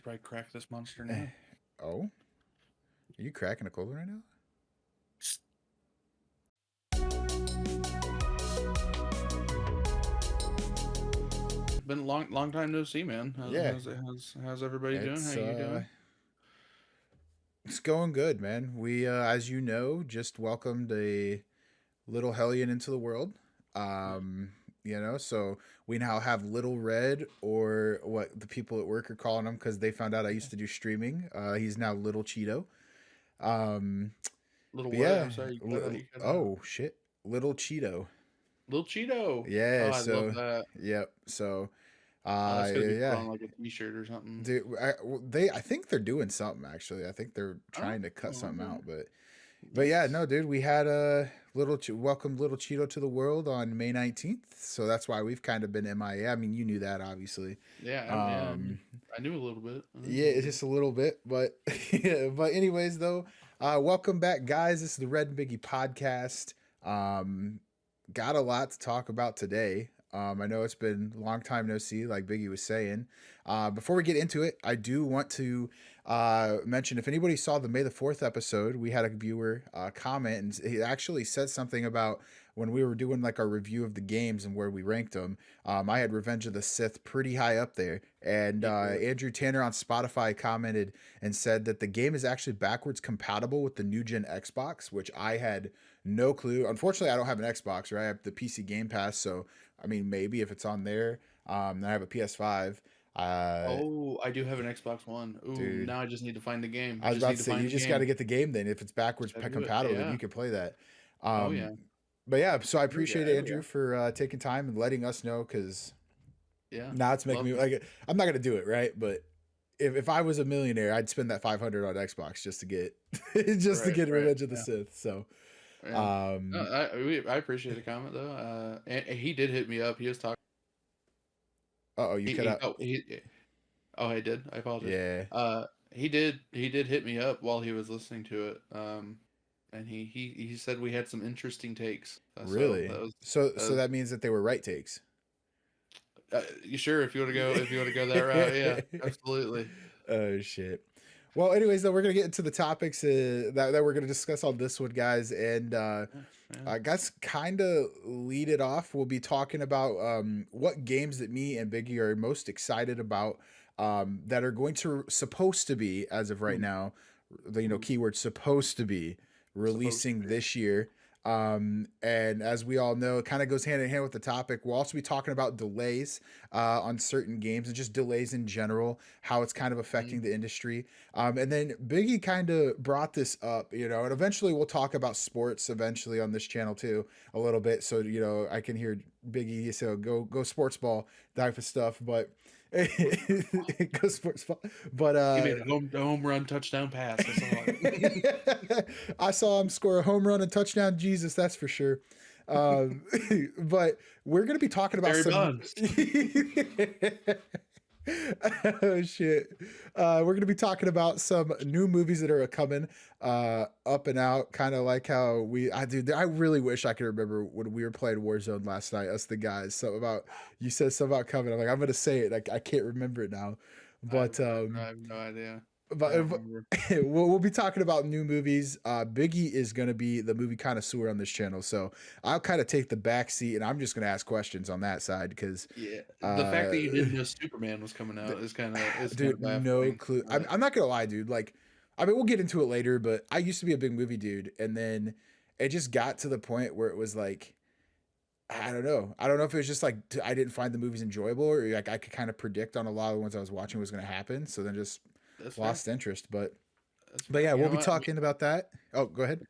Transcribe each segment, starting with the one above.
should probably crack this monster now. Oh, are you cracking a cold right now? Been a long time no see, man. Yeah, How's everybody doing? How it's you doing? it's going good, man. We, as you know, just welcomed a little hellion into the world. Um, so we now have Little Red, or what the people at work are calling him because they found out I used to do streaming. He's now Little Cheeto. Um, Little but what? yeah, I'm sorry, you cut out. You cut out. oh shit, Little Cheeto. Little Cheeto. Yeah, Oh, I love so that. yep, so Oh, that's gonna be put yeah. on like a T-shirt or something. I think they're doing something actually. I think they're Oh, trying to cut something okay. out, but yeah, Nice. no, dude, we had a welcome Little Cheeto to the world on May 19th, so that's why we've kind of been MIA. I mean, you knew that obviously. Yeah, I knew a little bit. I knew a Yeah, little it's bit. just a little bit, but yeah, but anyways, though, welcome back, guys. This is the Red and Biggie podcast. Um, got a lot to talk about today. I know it's been a long time no see, like Biggie was saying. Before we get into it, I do want to mention if anybody saw the May the 4th episode, we had a viewer comment, and he actually said something about when we were doing like our review of the games and where we ranked them. I had Revenge of the Sith pretty high up there, and You did. Andrew Tanner on Spotify commented and said that the game is actually backwards compatible with the new gen Xbox, which I had no clue. Unfortunately, I don't have an Xbox, right? I have the PC Game Pass, so I mean, maybe if it's on there. I have a PS5. Oh, I do have an Xbox One. Ooh, Dude, now I just need to find the game. I was Just about need to to say find you the just got to game. get the game then. If it's backwards Just gotta do it. compatible, then Yeah. you can play that. Oh yeah. But yeah, so I Oh yeah. appreciate Oh Andrew yeah. for taking time and letting us know because Yeah. now it's making Love me it. like I'm not gonna do it, right? But if I was a millionaire, I'd spend that 500 on Xbox just to get just to Right. get Right. Revenge of the Yeah. Sith. So Yeah. No, um, I appreciate the comment though. And he did hit me up. He was talking. oh, you cut He out. oh he oh I did. I apologize. Yeah, He did hit me up while he was listening to it. And he said we had some interesting takes. So really. that was So that so was. that means that they were right takes. You sure if you want to go that route? Yeah, absolutely. Oh shit. Well, anyways, though, we're gonna get into the topics that we're gonna discuss on this one, guys, and Yeah, yeah. I guess kind of lead it off. We'll be talking about what games that me and Biggie are most excited about that are going to supposed to be, as of right Mm, now, the mm. keyword supposed to be Supposed to releasing be. this year. And as we all know, it kind of goes hand in hand with the topic. We'll also be talking about delays on certain games and just delays in general, how it's kind of affecting Mm. the industry. And then Biggie kind of brought this up, and eventually we'll talk about sports eventually on this channel too, a little bit. So, I can hear Biggie say, go sports ball type of stuff, but go sports ball. But, He made a home run touchdown pass. I saw it. I saw him score a home run and touchdown. Jesus, that's for sure. Um, but we're going to be talking about Barry some. Bonds. Oh shit! We're gonna be talking about some new movies that are coming up and out, kind of like how I really wish I could remember when we were playing Warzone last night. Us the guys, something about you said something about coming. I'm like, I'm gonna say it. I can't remember it now, but I have no idea. I but don't remember. we'll be talking about new movies. Biggie is going to be the movie connoisseur on this channel, so I'll kind of take the back seat, and I'm just going to ask questions on that side because, Yeah, the fact uh, that you didn't know Superman was coming out is kind of dude, no baffling. clue. I'm not gonna lie, dude. Like, I mean, we'll get into it later, but I used to be a big movie dude, and then it just got to the point where it was like, I don't know. I don't know if it was just like I didn't find the movies enjoyable, or like I could kind of predict on a lot of the ones I was watching was going to happen, so then just That's fair. lost interest. But That's but fair. yeah, You we'll know be what? I mean, talking about that. Oh, go ahead.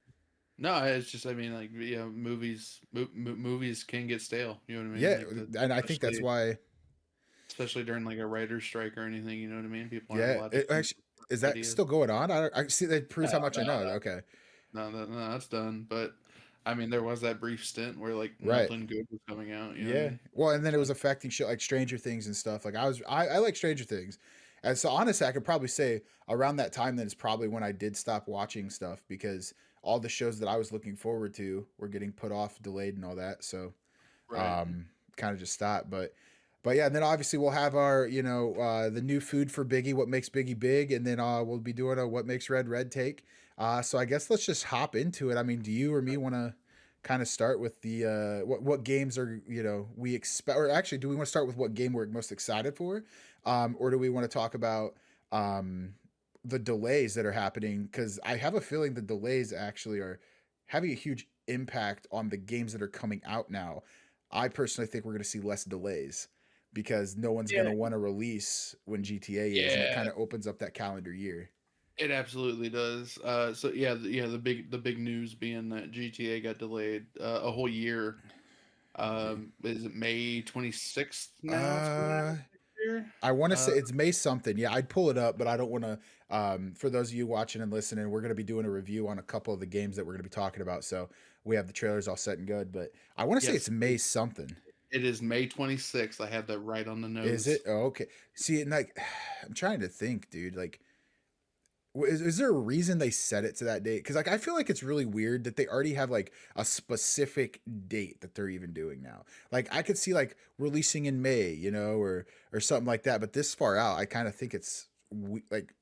no, it's just I mean like movies can get stale. You know what I mean? Yeah, Like and I think that's especially why. especially during like a writer's strike or anything. You know what I mean? People aren't Yeah, allowed to it come actually up is with that ideas. still going on? I see that proves how No, much I no, know. no, Okay, no, that's done. But I mean, there was that brief stint where like right. nothing good was coming out. You know what I Yeah. mean? Well, and then it So was affecting shit like Stranger Things and stuff. Like I like Stranger Things. And so honestly, I could probably say around that time then is probably when I did stop watching stuff because all the shows that I was looking forward to were getting put off, delayed and all that. So right. kind of just stopped. But But yeah, and then obviously we'll have our, the new food for Biggie, what makes Biggie big, and then we'll be doing a what makes Red take. So I guess let's just hop into it. I mean, do you or me want to kind of start with the what games are we expect, or actually, do we want to start with what game we're most excited for, or do we want to talk about um, the delays that are happening? Because I have a feeling the delays actually are having a huge impact on the games that are coming out now. I personally think we're going to see less delays because no one's going Yeah, to want to release when GTA is, and it yeah, kind of opens up that calendar year. it absolutely does. So yeah, the big news being that GTA got delayed a whole year. Is it May 26th now? It's coming Uh, out next year. I want to say Uh, it's May something. Yeah, I'd pull it up, but I don't want to. For those of you watching and listening, we're going to be doing a review on a couple of the games that we're going to be talking about. So we have the trailers all set and good, but I want to say yes, it's May something. it is May 26th. I have that right on the Is it? nose. Oh, okay. See, and like, I'm trying to think, dude. Like, is there a reason they set it to that date? Because like I feel like it's really weird that they already have like a specific date that they're even doing now. Like I could see like releasing in May, or something like that. But this far out, I kind of think it's like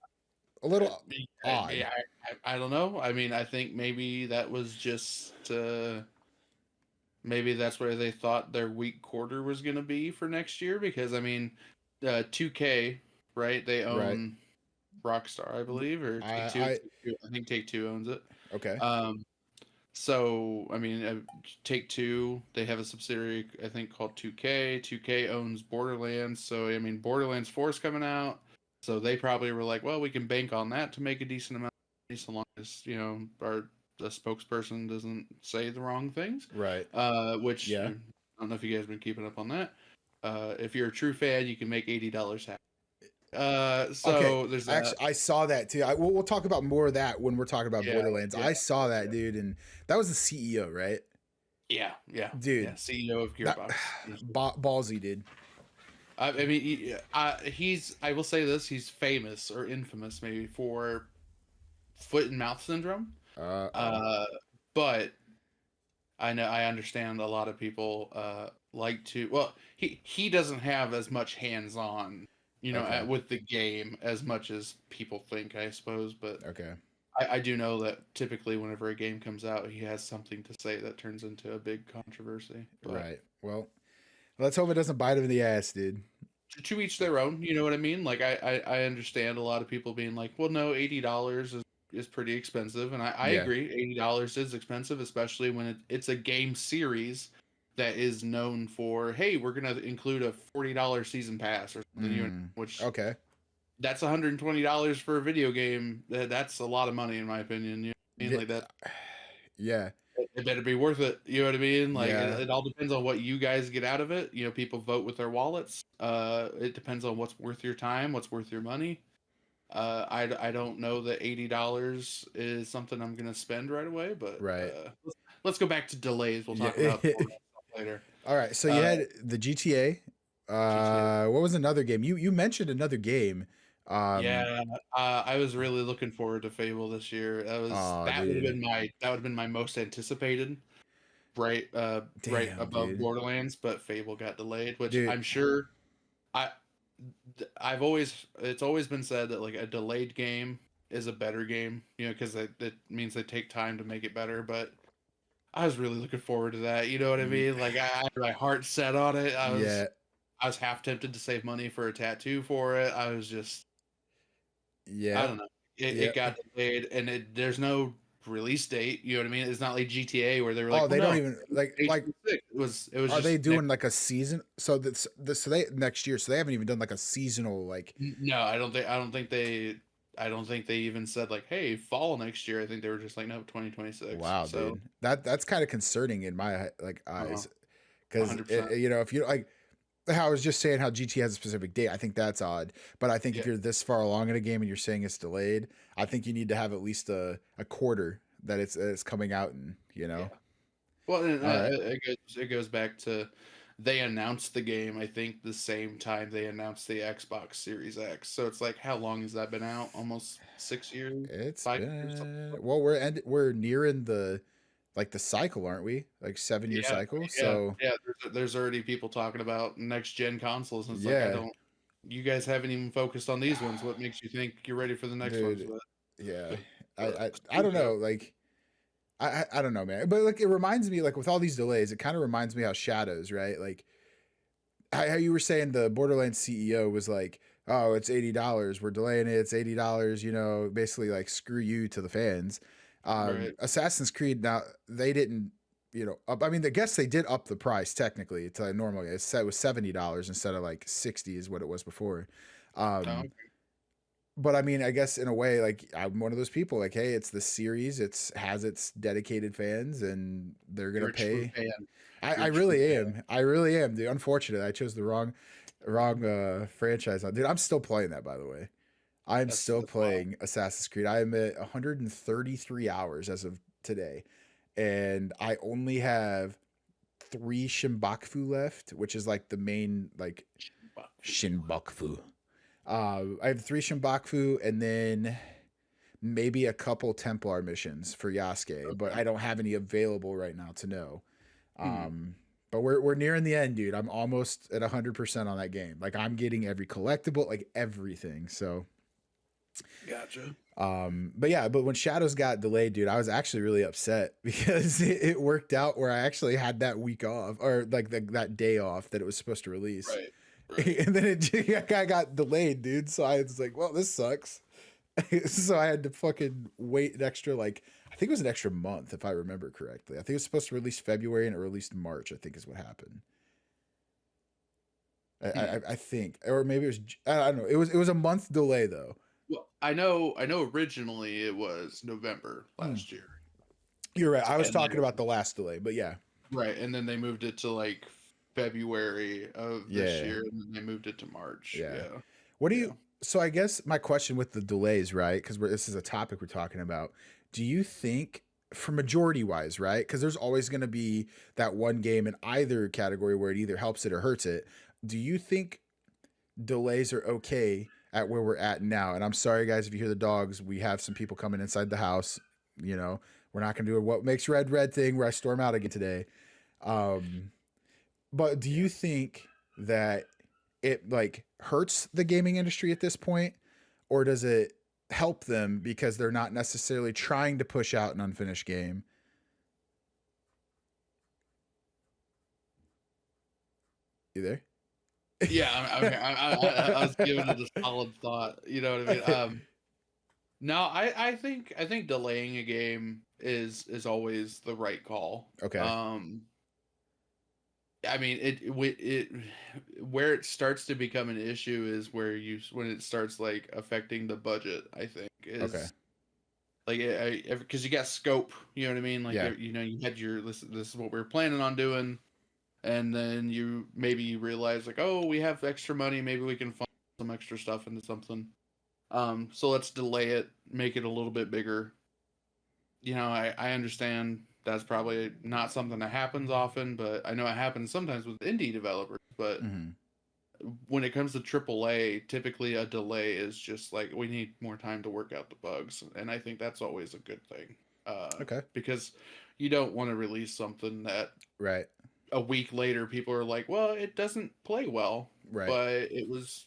a little odd. I don't know. I mean, I think maybe that was just maybe that's where they thought their weak quarter was going to be for next year because I mean, 2K, right? They Right. own Rockstar, I believe, or I Take Two. I I think Take Two owns it. okay. Um, so I mean, Take Two, they have a subsidiary I think called 2K. 2K owns Borderlands, so I mean, Borderlands 4 is coming out, so they probably were like, well, we can bank on that to make a decent amount of money, so long as our the spokesperson doesn't say the wrong things. Right. Which Yeah. I don't know if you guys have been keeping up on that. If you're a true fan, you can make $80 happen. Okay. So there's that. Actually, I saw that too. We'll talk about more of that when we're talking about Yeah, Borderlands. yeah, I saw yeah. that, dude, and that was the CEO, right? Yeah, yeah, yeah. Dude, CEO of that Gearbox. ballsy, dude. I mean, he's. I will say this: he's famous or infamous, maybe, for foot and mouth syndrome. Oh. Uh, but I understand a lot of people like to. Well, he doesn't have as much hands on, Okay. with the game as much as people think, I suppose. But Okay. I do know that typically, whenever a game comes out, he has something to say that turns into a big controversy. But Right. Well, let's hope it doesn't bite him in the ass, dude. to each their own, you know what I mean? Like I understand a lot of people being like, well, no, $80 is pretty expensive, and I Yeah. agree, $80 is expensive, especially when it's a game series that is known for, hey, we're gonna include a $40 season pass or something, Mm. which Okay. that's $120 for a video game. That's a lot of money in my opinion. You know what I mean? Yeah. Like that Yeah. it better be worth it. You know what I mean? Like Yeah. it all depends on what you guys get out of it. People vote with their wallets. It depends on what's worth your time, what's worth your money. I don't know that $80 is something I'm gonna spend right away, but Right. let's go back to delays. We'll talk Yeah. about Borderlands stuff later. All right. So you Uh, had the GTA. GTA. What was another game? You mentioned another game. Um. Yeah, I was really looking forward to Fable this year. Oh, dude. That would have been my most anticipated. Right Damn, above dude. Borderlands, but Fable got delayed, which Dude. I'm sure I I've always it's always been said that like a delayed game is a better game, because it means they take time to make it better. But I was really looking forward to that. You know what I Ye- mean? Like I had my heart set on it. Yeah. I was half tempted to save money for a tattoo for it. I was just I Yeah. don't know. It Yeah. got delayed, and there's no release date. You know what I mean? It's not like GTA where they were Oh, like, well, they don't no, even like. 8/26. It was Are they just next. doing like a season? So this so they next year. So they haven't even done like a seasonal like. No, I don't think they even said like, hey, fall next year. I think they were just like, no, 2026. Wow, So, dude. That's kind of concerning in my like uh, eyes, because 100%. if you like how I was just saying how GT has a specific date, I think that's odd. But I think if Yeah, you're this far along in a game and you're saying it's delayed, I think you need to have at least a quarter that it's coming out in. yeah. Well, and, All right. it goes back to they announced the game. I think the same time they announced the Xbox Series X. So it's like, how long has that been out? Almost 6 years, It's 5 years, something been like well, we're nearing the like the cycle, aren't we? Like 7 year Yeah, cycle. yeah, So yeah. There's already people talking about next gen consoles, and it's like I yeah, don't. You guys haven't even focused on these ones. What makes you think you're ready for the next ones? dude. Yeah, But I don't know. Like I don't know, man. But like it reminds me, like with all these delays, it kind of reminds me how Shadows, right? Like how you were saying the Borderlands CEO was like, oh, it's $80. We're delaying it. It's $80. You know, basically like screw you to the fans. right, Assassin's Creed now they didn't, up. I mean, I guess they did up the price technically to normally. It said it was $70 instead of like 60 is what it was before. no, Um, but I mean, I guess in a way, like I'm one of those people. Like, hey, it's the series. It's has its dedicated fans, and they're gonna you're a true pay. fan. I You're a true really fan. am. I really am. Dude, unfortunately, I chose the wrong franchise. Dude, I'm still playing that, by the way. I'm still That's wild. playing Assassin's Creed. I am at 133 hours as of today, and I only have three Shimbakfu left, which is like the main like Shinbakfu. I have three Shimbakfu, and then maybe a couple Templar missions for Yasuke, but Okay. I don't have any available right now to know. Hmm. Um, but we're nearing the end, dude. I'm almost at 100% on that game. Like I'm getting every collectible, like everything. So, Gotcha. but yeah, but when Shadows got delayed, dude, I was actually really upset because it worked out where I actually had that week off or like that day off that it was supposed to release. Right. Right. And then I got delayed, dude. So I was like, well, this sucks. So I had to fucking wait an extra, like, I think it was an extra month, if I remember correctly. I think it was supposed to release February and it released March, I think is what happened. Hmm. I think, or maybe it was, I don't know. It was a month delay though. Well, I know. Originally, it was November Hmm. last year, You're right. I was and talking then about the last delay, but yeah, right, and then they moved it to like February of this yeah, year, and then they moved it to March. yeah. Yeah. What do Yeah. you? So I guess my question with the delays, right? Because this is a topic we're talking about. Do you think, for majority wise, right? Because there's always going to be that one game in either category where it either helps it or hurts it. Do you think delays are okay at where we're at now? And I'm sorry, guys, if you hear the dogs. We have some people coming inside the house. You know, we're not going to do a what makes red thing where I storm out again today. Um, but do you think that it like hurts the gaming industry at this point, or does it help them because they're not necessarily trying to push out an unfinished game? You there? Yeah, I was giving it a solid thought. You know what I mean? No, I think delaying a game is always the right call. Okay. I mean it where it starts to become an issue is where when it starts like affecting the budget. I think Okay. is like because you got scope. You know what I mean? Like Yeah. you had your this is what we were planning on doing, and then you realize like, oh, we have extra money, maybe we can fund some extra stuff into something. So let's delay it, make it a little bit bigger. I understand that's probably not something that happens often, but I know it happens sometimes with indie developers. But Hmm. when it comes to AAA, typically a delay is just like we need more time to work out the bugs, and I think that's always a good thing, Okay. because you don't want to release something that Right. a week later people are like, well, it doesn't play well, Right. but it was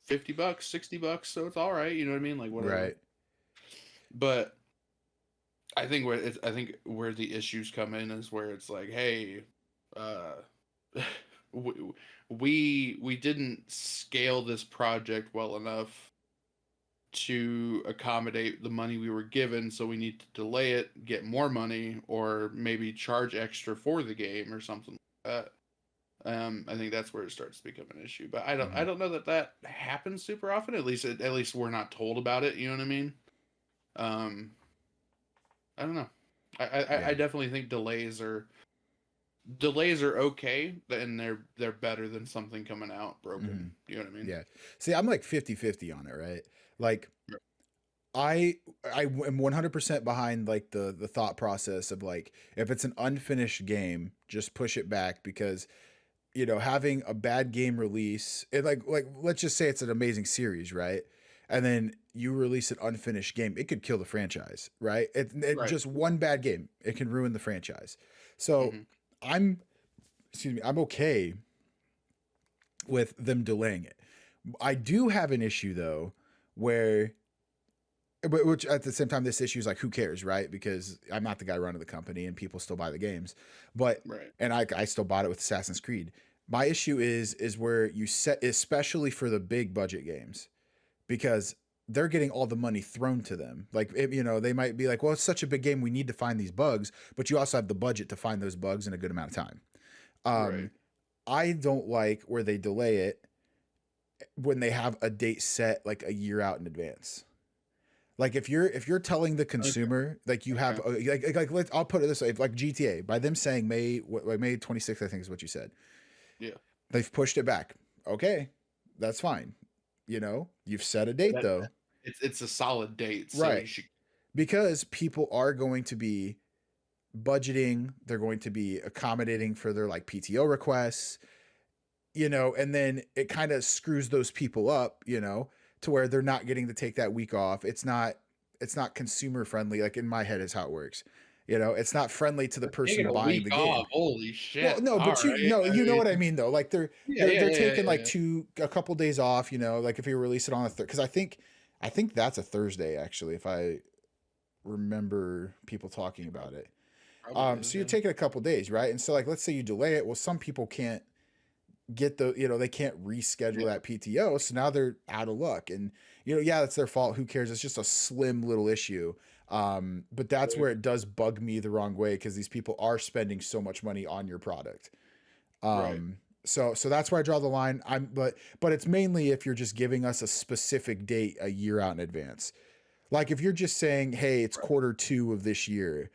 $50, $60, so it's all right. You know what I mean? Like whatever. Right. But I think where the issues come in is where it's like, hey, uh, we didn't scale this project well enough to accommodate the money we were given, so we need to delay it, get more money, or maybe charge extra for the game or something like that. I think that's where it starts to become an issue. But I Hmm. don't know that happens super often. At least we're not told about it. You know what I mean? Um, I don't know. I Yeah. definitely think delays are okay, and they're better than something coming out Hmm. broken. You know what I mean? Yeah. See, I'm like 50-50 on it, right? Like Right. I am 100% behind like the thought process of like if it's an unfinished game, just push it back because having a bad game release, it like let's just say it's an amazing series, right? and then you release an unfinished game, it could kill the franchise, right? It Right. just one bad game, it can ruin the franchise. So Hmm. I'm, excuse me, I'm okay with them delaying it. I do have an issue though, where, which at the same time, this issue is like, who cares, right? Because I'm not the guy running the company, and people still buy the games, but Right. and I still bought it with Assassin's Creed. My issue is where you set, especially for the big budget games, because they're getting all the money thrown to them. Like, they might be like, well, it's such a big game, we need to find these bugs, but you also have the budget to find those bugs in a good amount of time. Right. Um, I don't like where they delay it when they have a date set like a year out in advance. Like, if you're telling the Okay. consumer, like, you have Okay. I'll put it this way, like GTA, by them saying May 26th, I think is what you said. Yeah. They've pushed it back. Okay, that's fine. You've set a date That though, it's a solid date, so right? you should. Because people are going to be budgeting, they're going to be accommodating for their like PTO requests, and then it kind of screws those people up, to where they're not getting to take that week off. It's not consumer friendly. Like, in my head is how it works. It's not friendly to the Taking person a buying week the game. off. Holy Well, shit! no, All but you right. know, I you know mean, what I mean though. Like, they're yeah, they're yeah, they're yeah, taking like yeah. a couple days off. Like if you release it on a because I think that's a Thursday actually. If I remember people talking about it. Probably is. So you're Yeah. taking a couple days, right? And so, like, let's say you delay it. Well, some people can't get they can't reschedule Yeah. that PTO, so now they're out of luck. And yeah, that's their fault. Who cares? It's just a slim little issue. But that's Right. where it does bug me the wrong way, because these people are spending so much money on your product. Right. So that's where I draw the line. But it's mainly if you're just giving us a specific date a year out in advance. Like, if you're just saying, hey, it's Right. Q2 of this year,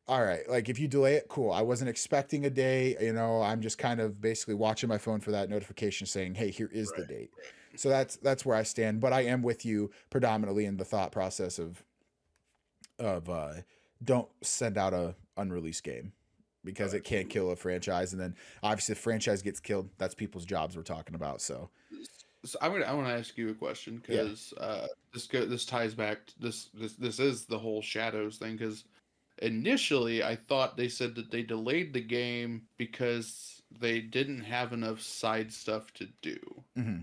all right, like, if you delay it, cool. I wasn't expecting a day, I'm just kind of basically watching my phone for that notification saying, hey, here is the Right. date. So that's where I stand. But I am with you predominantly in the thought process of don't send out a unreleased game, because it can't Absolutely. kill a franchise. And then obviously, if franchise gets killed, that's people's jobs we're talking about. So So I want to ask you a question, yeah. because this ties back to this is the whole Shadows thing, because initially I thought they said that they delayed the game because they didn't have enough side stuff to do, Hmm.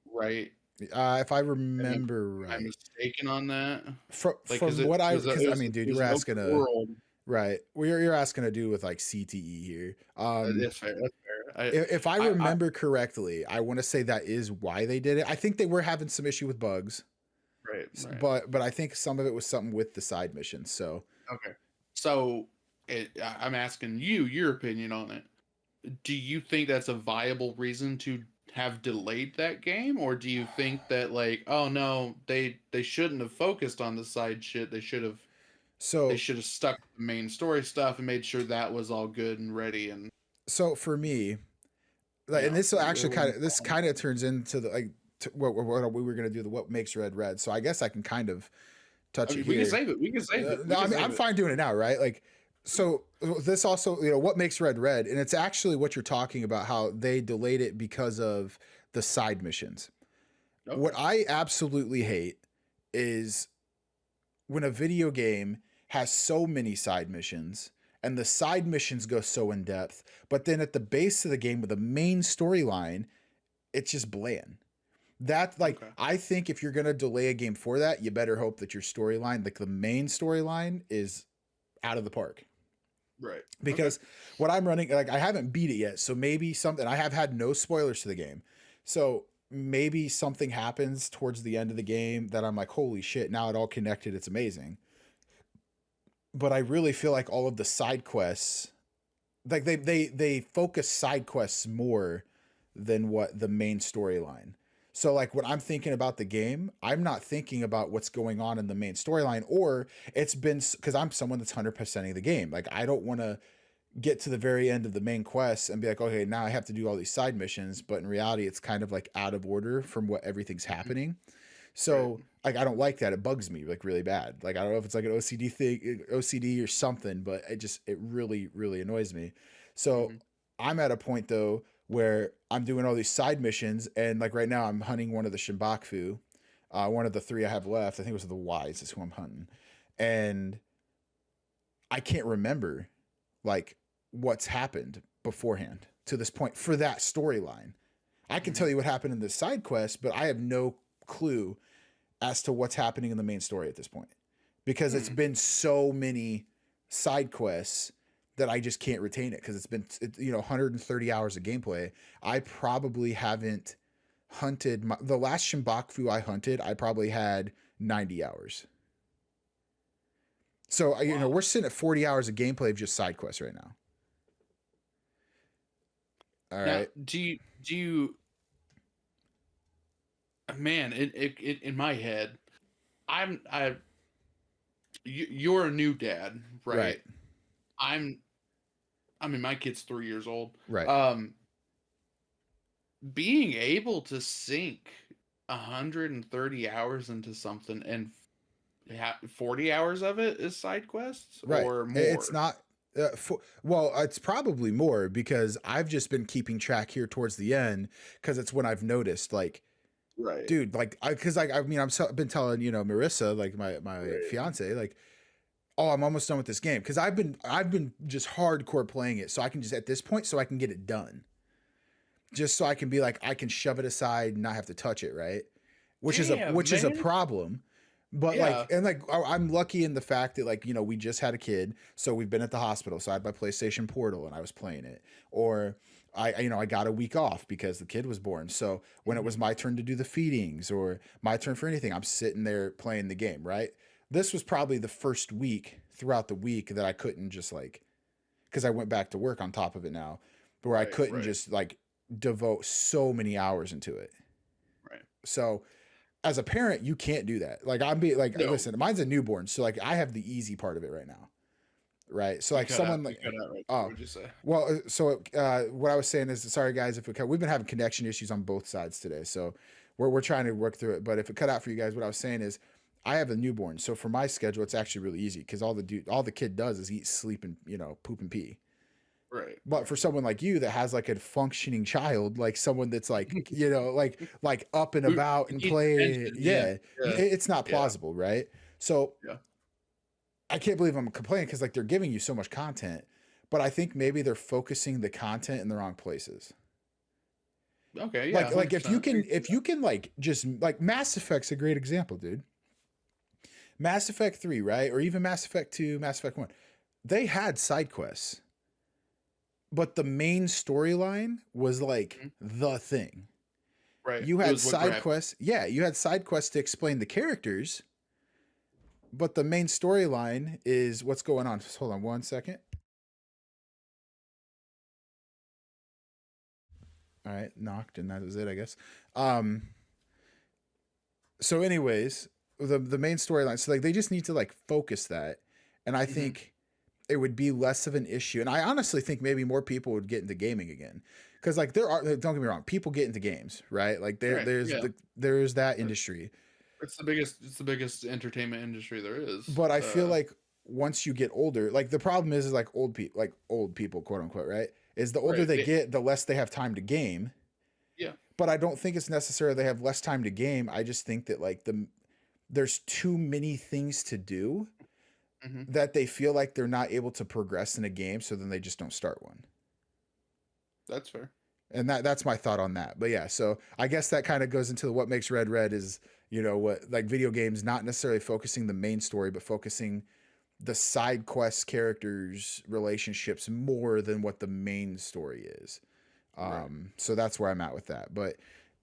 right? If I Am I, remember am I right, mistaken on that? Like, because from what I, it because I was mean, it dude, you was were an asking open a world. right. Well, you're asking to do with like CTE here. That's fair. That's fair. If I I remember correctly, I want to say that is why they did it. I think they were having some issue with bugs, right, right. but I think some of it was something with the side missions. So Okay. So I'm asking you your opinion on it. Do you think that's a viable reason to have delayed that game, or do you think that, like, oh no, they shouldn't have focused on the side shit. They so should have stuck to the main story stuff and made sure that was all good and ready, and so for me, like, you and know, this it actually wouldn't this fall. kind of turns into the like what we were gonna do, the what makes red red. So I guess I can kind of I touch it mean, we can here. save it. We can save it. We No, I can mean, save I'm it. fine doing it now, right? Like, so this also, what makes red red, and it's actually what you're talking about, how they delayed it because of the side missions. What Okay. I absolutely hate is when a video game has so many side missions, and the side missions go so in depth, but then at the base of the game with the main storyline, it's just bland. That, like, Okay. I think if you're gonna delay a game for that, you better hope that your storyline, like the main storyline, is out of the park. Right. Okay. Because what I'm running, like, I haven't beat it yet, so maybe something, I have had no spoilers to the game, so maybe something happens towards the end of the game that I'm like, holy shit, now it all connected, it's amazing. But I really feel like all of the side quests, like, they focus side quests more than what the main storyline. So, like, when I'm thinking about the game, I'm not thinking about what's going on in the main storyline, or it's been, because I'm someone that's 100%ing the game. Like, I don't want to get to the very end of the main quest and be like, okay, now I have to do all these side missions, but in reality it's kind of like out of order from what everything's Mhm. happening. Right. So, like, I don't like that. It bugs me like really bad. Like, I don't know if it's like an OCD thing, OCD or something, but it really really annoys me. So Hmm. I'm at a point though where I'm doing all these side missions, and like right now I'm hunting one of the Shimbakfu. One of the three I have left, I think it was the Wise, is who I'm hunting, and I can't remember like what's happened beforehand to this point for that storyline. I can tell you what happened in the side quest, but I have no clue as to what's happening in the main story at this point because it's been so many side quests that I just can't retain it because it's been 130 hours of gameplay. I probably haven't hunted the last Shimbakfu I hunted. I probably had 90 hours. So wow. We're sitting at 40 hours of gameplay of just side quests right now. All right. Do you? Man, it in my head, you're a new dad, right? Right. I mean, my kid's 3 years old. Right. Being able to sink 130 hours into something and 40 hours of it is side quests, right. Or more? It's not. Well, it's probably more because I've just been keeping track here towards the end because it's when I've noticed, like, right, dude, like, I've been telling Marissa, like my right. fiance, like, oh, I'm almost done with this game because I've been just hardcore playing it, so I can just at this point, so I can get it done, just so I can be like, I can shove it aside and not have to touch it, right? Which is a problem. But yeah. I'm lucky in the fact that we just had a kid, so we've been at the hospital. So I had my PlayStation Portal and I was playing it, or I got a week off because the kid was born. So when it was my turn to do the feedings or my turn for anything, I'm sitting there playing the game. Right. This was probably the first week throughout the week that I couldn't just because I went back to work on top of it now, but where I couldn't just devote so many hours into it. Right. So as a parent, you can't do that. No. Listen, mine's a newborn, so I have the easy part of it right now, right? So someone what would you say? Well, so what I was saying is, sorry guys if we've been having connection issues on both sides today, so we're trying to work through it. But if it cut out for you guys, what I was saying is, I have a newborn, so for my schedule, it's actually really easy because all the kid does is eat, sleep, and poop and pee. Right. But for someone like you that has a functioning child, like someone that's up and about and playing, it's not plausible, right? So I can't believe I'm complaining because they're giving you so much content, but I think maybe they're focusing the content in the wrong places. Okay, yeah. If you can just Mass Effect's a great example, dude. Mass Effect 3, right? Or even Mass Effect 2, Mass Effect 1. They had side quests. But the main storyline was the thing. Right. You had side quests. Yeah, you had side quests to explain the characters. But the main storyline is what's going on. Just hold on 1 second. All right, knocked, and that is it, I guess. So anyways, the main storyline. So they just need to focus that. And I think it would be less of an issue. And I honestly think maybe more people would get into gaming again. Because don't get me wrong, people get into games, right? There's that industry. It's the biggest entertainment industry there is. But I feel like once you get older, the problem is old people, quote unquote, right? Is the older they get, the less they have time to game. Yeah. But I don't think it's necessarily they have less time to game. I just think that there's too many things to do. That they feel like they're not able to progress in a game, so then they just don't start one. That's fair. And that's my thought on that. But yeah, so I guess that kind of goes into what makes Red is, what video games not necessarily focusing the main story, but focusing the side quest characters' relationships more than what the main story is. So that's where I'm at with that. But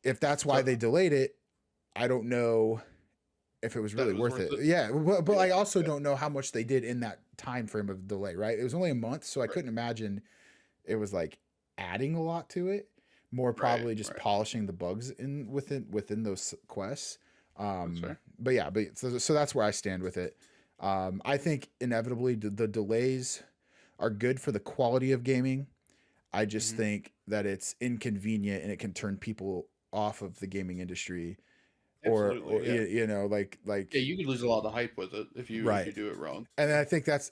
if that's why they delayed it, I don't know if it was really worth it. Yeah, but I also don't know how much they did in that time frame of delay, right? It was only a month, so I couldn't imagine it was adding a lot to it. More probably just polishing the bugs within those quests. But yeah, so that's where I stand with it. I think inevitably the delays are good for the quality of gaming. I just think that it's inconvenient and it can turn people off of the gaming industry. Or yeah. You could lose a lot of the hype with it if you do it wrong. And I think that's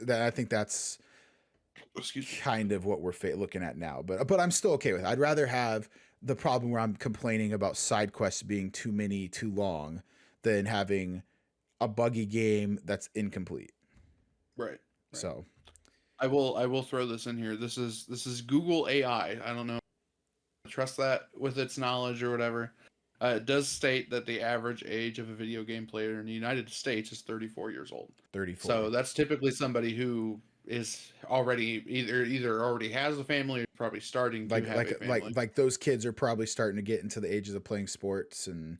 kind of what we're looking at now. But I'm still okay with it. I'd rather have the problem where I'm complaining about side quests being too many, too long, than having a buggy game that's incomplete. Right. So I will throw this in here. This is Google AI. I don't know. Trust that with its knowledge or whatever. It does state that the average age of a video game player in the United States is 34 years old. 34. So that's typically somebody who is already either already has a family or probably starting to have a family. Like those kids are probably starting to get into the ages of playing sports and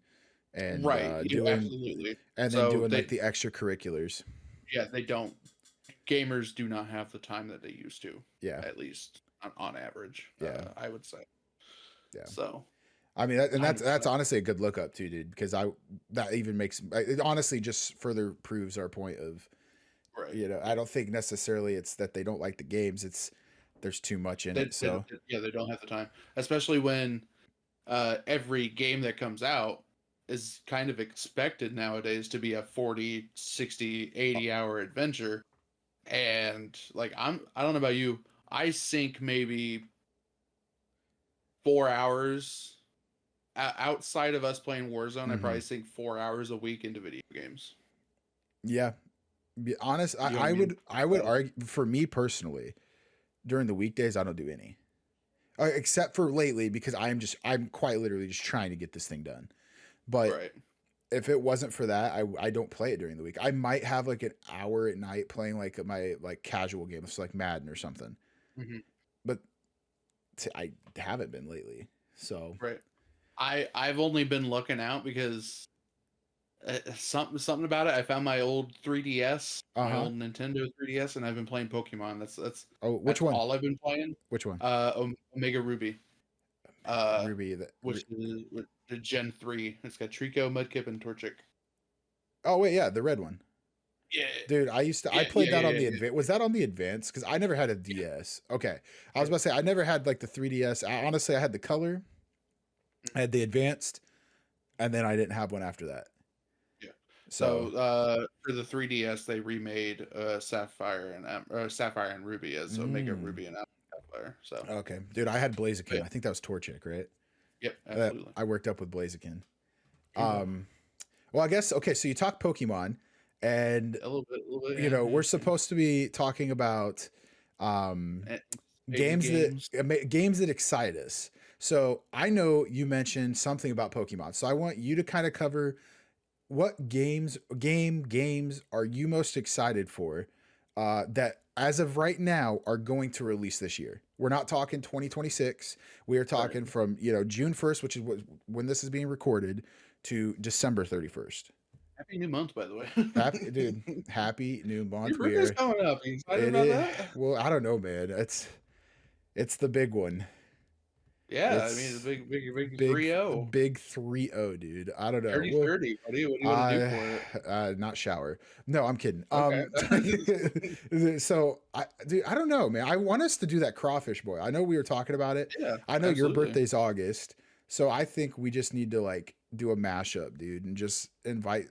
Right. doing Absolutely. and then So doing like the extracurriculars. yeah, they don't. Gamers do not have the time that they used to. Yeah. At least on average. Yeah. I would say. Yeah. So. I mean, that's honestly a good look up too, dude. Because that even makes it honestly just further proves our point of, right. You know, I don't think necessarily it's that they don't like the games. It's there's too much in it. So they don't have the time, especially when every game that comes out is kind of expected nowadays to be a 40, 60, 80 hour adventure. And like I don't know about you, I sink maybe 4 hours outside of us playing Warzone. I probably sink 4 hours a week into video games. Yeah, be honest, I would argue for me personally, during the weekdays I don't do any, except for lately because I'm quite literally just trying to get this thing done. But if it wasn't for that, I don't play it during the week. I might have like an hour at night playing like my like casual games like Madden or something, but I haven't been lately. So I've only been looking out because something about it. I found my old 3DS, my old Nintendo 3DS, and I've been playing Pokemon. That's which one? All I've been playing. Which one? Omega Ruby. Ruby, which is the Gen 3. It's got Trico, Mudkip, and Torchic. Oh wait, yeah, the red one. Yeah, dude, I played that on the advance. Was that on the advance? Because I never had a DS. Okay, I was about to say I never had like the 3DS. Honestly, I had the color, I had the advanced, and then I didn't have one after that. Yeah. So for the 3DS, they remade Sapphire and Ruby as Omega Ruby and Sapphire. So okay, dude, I had Blaziken. I think that was Torchic, right? Yep, absolutely. I worked up with Blaziken. Well, I guess okay. So you talk Pokemon. And a little bit, you know, we're supposed to be talking about games that excite us. So I know you mentioned something about Pokemon. So I want you to kind of cover what games are you most excited for that as of right now are going to release this year. We're not talking 2026. We are talking from, you know, June 1st, which is when this is being recorded, to December 31st. Happy new month, by the way. Happy new month. Your birthday's coming up. Are you excited about that? Well, I don't know, man. It's the big one. Yeah, I mean, the big 3-0. Big 3-0, dude. I don't know. 30-30. What do you want to do for it? Not shower. No, I'm kidding. Okay. So, dude, I don't know, man. I want us to do that crawfish boy. I know we were talking about it. Yeah, I know your birthday's August. So I think we just need to like do a mashup, dude, and just invite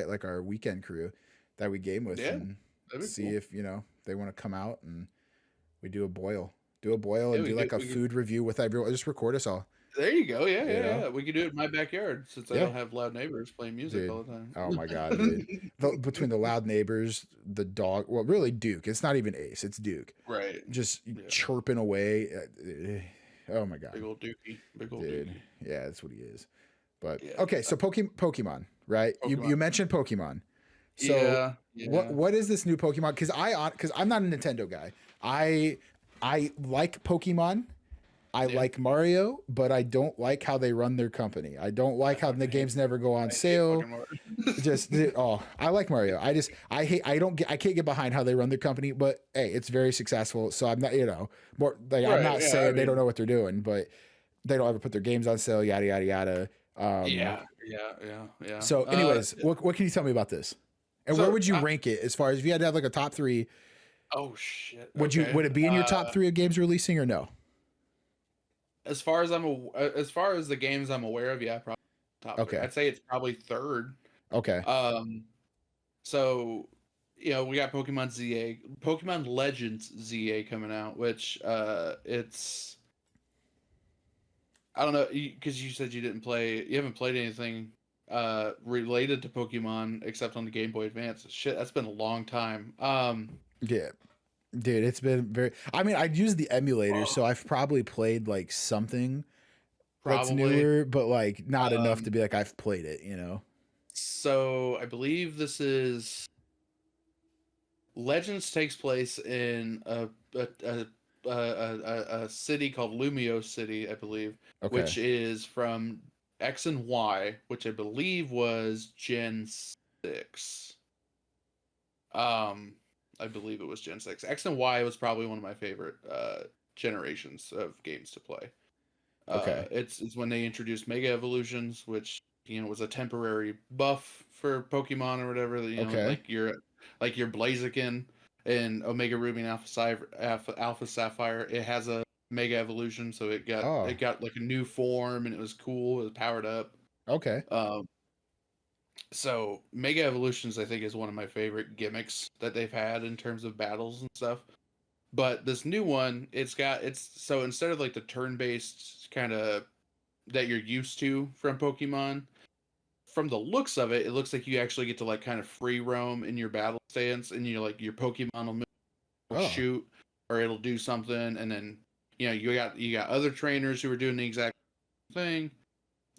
like our weekend crew that we game with and see if, you know, they want to come out and we do a boil and do like a food review with everyone. Just record us all. There you go. Yeah. We could do it in my backyard since I don't have loud neighbors playing music all the time. Oh my God, dude. Between the loud neighbors, the dog, well, really Duke. It's not even Ace. It's Duke. Right. Just chirping away. Oh my God. Big old Dookie. Dude. Yeah, that's what he is. But okay, so Pokemon, right? You mentioned Pokemon. So what is this new Pokemon? Because I'm not a Nintendo guy. I like Pokemon. I like Mario, but I don't like how they run their company. I don't like how the games never go on sale. I like Mario. I can't get behind how they run their company, but hey, it's very successful. So I'm not, you know, I'm not saying they don't know what they're doing, but they don't ever put their games on sale, yada yada yada. Yeah. So anyways, what can you tell me about this? And where would you rank it as far as if you had to have like a top 3? Oh shit. Would it be in your top 3 of games releasing or no? As far as the games I'm aware of, yeah, probably top 3. I'd say it's probably 3rd. Okay. So, you know, we got Pokemon Legends ZA coming out, which it's, I don't know, because you said you haven't played anything related to Pokemon, except on the Game Boy Advance. Shit, that's been a long time. Yeah. Dude, it's been very. I mean, I'd use the emulator, so I've probably played like something that's Probably. newer, but like not enough to Um, be like I've played it, you know? so I believe this is Legends takes place in a city called Lumio City, I believe, Okay. which is from X and Y, which I believe was Gen 6. Um, I believe it was Gen 6. X and Y was probably one of my favorite generations of games to play. Okay. It's when they introduced Mega Evolutions, which was a temporary buff for Pokemon or whatever. Okay. Like your Blaziken and Omega Ruby and Alpha Sapphire. It has a Mega Evolution, so Oh, it got like a new form and it was cool. It was powered up. okay. Um, so Mega Evolutions, I think, is one of my favorite gimmicks that they've had in terms of battles and stuff. But this new one, it's so instead of like the turn-based kind of that you're used to from Pokemon, from the looks of it, it looks like you actually get to like kind of free roam in your battle stance, and your Pokemon will Oh, shoot or it'll do something, and then you got other trainers who are doing the exact thing.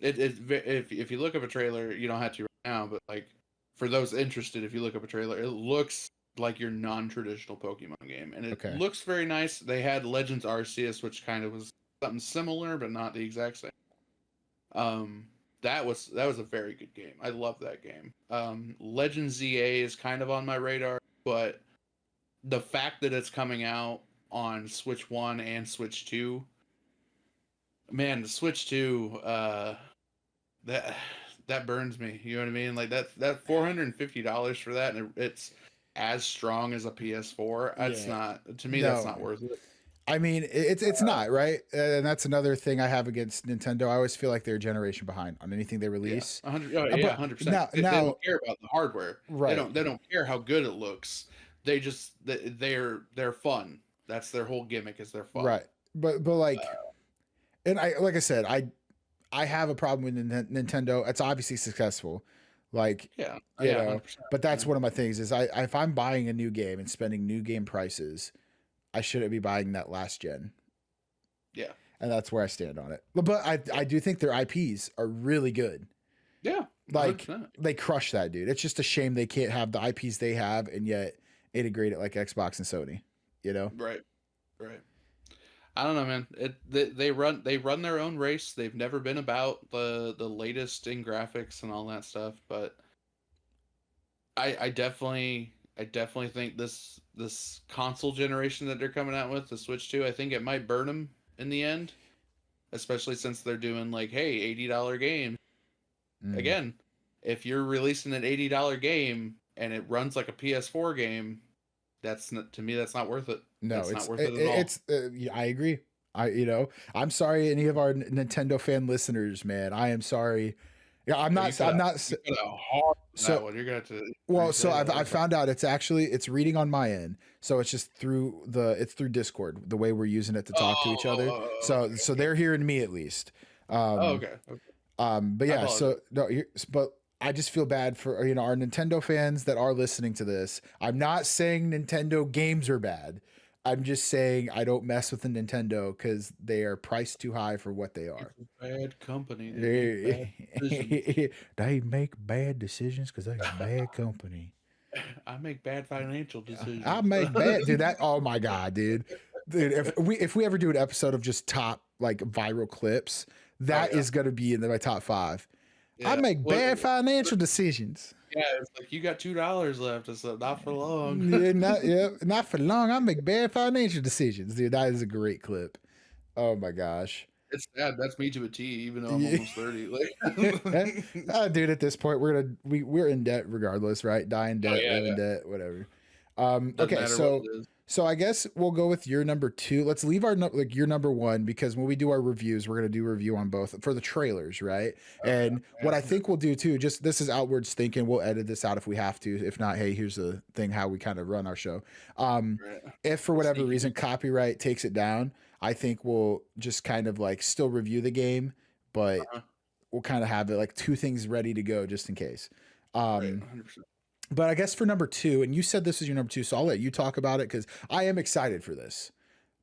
If you look up a trailer, you don't have to right now, but like for those interested, if you look up a trailer, it looks like your non-traditional Pokemon game, and it okay. looks very nice. They had Legends Arceus, which kind of was something similar, but not the exact same. Um, that was a very good game. I love that game. Legends ZA is kind of on my radar, but the fact that it's coming out on Switch One and Switch Two, man, the Switch Two, that that burns me. You know what I mean? Like that $450 for that, and it's as strong as a PS4. That's Yeah. not to me. That's No. not worth it. I mean, it's not, right? And that's another thing I have against Nintendo. I always feel like they're a generation behind on anything they Yeah, release. 100. Oh, yeah, But 100%. now, They now, don't care about the hardware. They right, don't. They don't care how good it looks. They're fun. That's their whole gimmick. Is they're fun. right. But like, and I like I said, I have a problem with Nintendo. It's obviously successful, like, Yeah. you Yeah. know. 100%. But that's Yeah. one of my things is if I'm buying a new game and spending new game prices, I shouldn't be buying that last gen. Yeah. And that's where I stand on it. But I do think their IPs are really good. Yeah. Like 100%. they crush that, dude. It's just a shame they can't have the IPs they have and yet integrate it like Xbox and Sony. You know? Right. Right. I don't know, man. They run their own race. They've never been about the latest in graphics and all that stuff. But I definitely think this console generation that they're coming out with, the Switch 2, I think it might burn them in the end, especially since they're doing like, hey, $80 games. Mm. Again, if you're releasing an $80 game and it runs like a PS4 game, that's not, to me that's not worth it. No, That's not worth it at all. yeah, I agree. I'm sorry any of our Nintendo fan listeners, man. I am sorry. Yeah, Oh, you cut I'm out not you cut out hard on that so one. You're gonna have to well, so re-say that. I've found out it's reading on my end. So it's just it's through Discord, the way we're using it to talk to each other. So Okay, okay. they're hearing me at least. Oh, Um okay. Okay. but I yeah, apologize. so no, but I just feel bad for our Nintendo fans that are listening to this. I'm not saying Nintendo games are bad. I'm just saying I don't mess with the Nintendo because they are priced too high for what they are. It's a bad company. They make bad decisions. They make bad decisions because they're a bad company. I make bad financial I decisions. make bad, dude. Oh my god, dude. If we ever do an episode of just top like viral clips, Oh that yeah, is gonna be in my top five. I yeah. make bad financial decisions. Yeah, it's like you got $2 left. It's not for long. Not for long. I make bad financial decisions, dude. That is a great clip. Oh my gosh. It's sad. That's me to a T, even though I'm Yeah. almost 30. Like, Dude, at this point, we're in debt regardless, right? Die in oh debt, yeah, live in yeah. debt, whatever. Doesn't Okay, matter what so it is. I guess we'll go with your number two. Let's leave our like your number one because when we do our reviews, we're gonna do a review on both for the trailers, right? And what I Yeah. think we'll do too, just this is outwards thinking. We'll edit this out if we have to. If not, hey, here's the thing: how we kind of run our show. Right. If for whatever Sneaky reason peek. copyright takes it down, I think we'll just kind of like still review the game, but Uh-huh. we'll kind of have it like two things ready to go just in case. Right, Um, 100%. but I guess for number two, and you said this is your number two, so I'll let you talk about it because I am excited for this.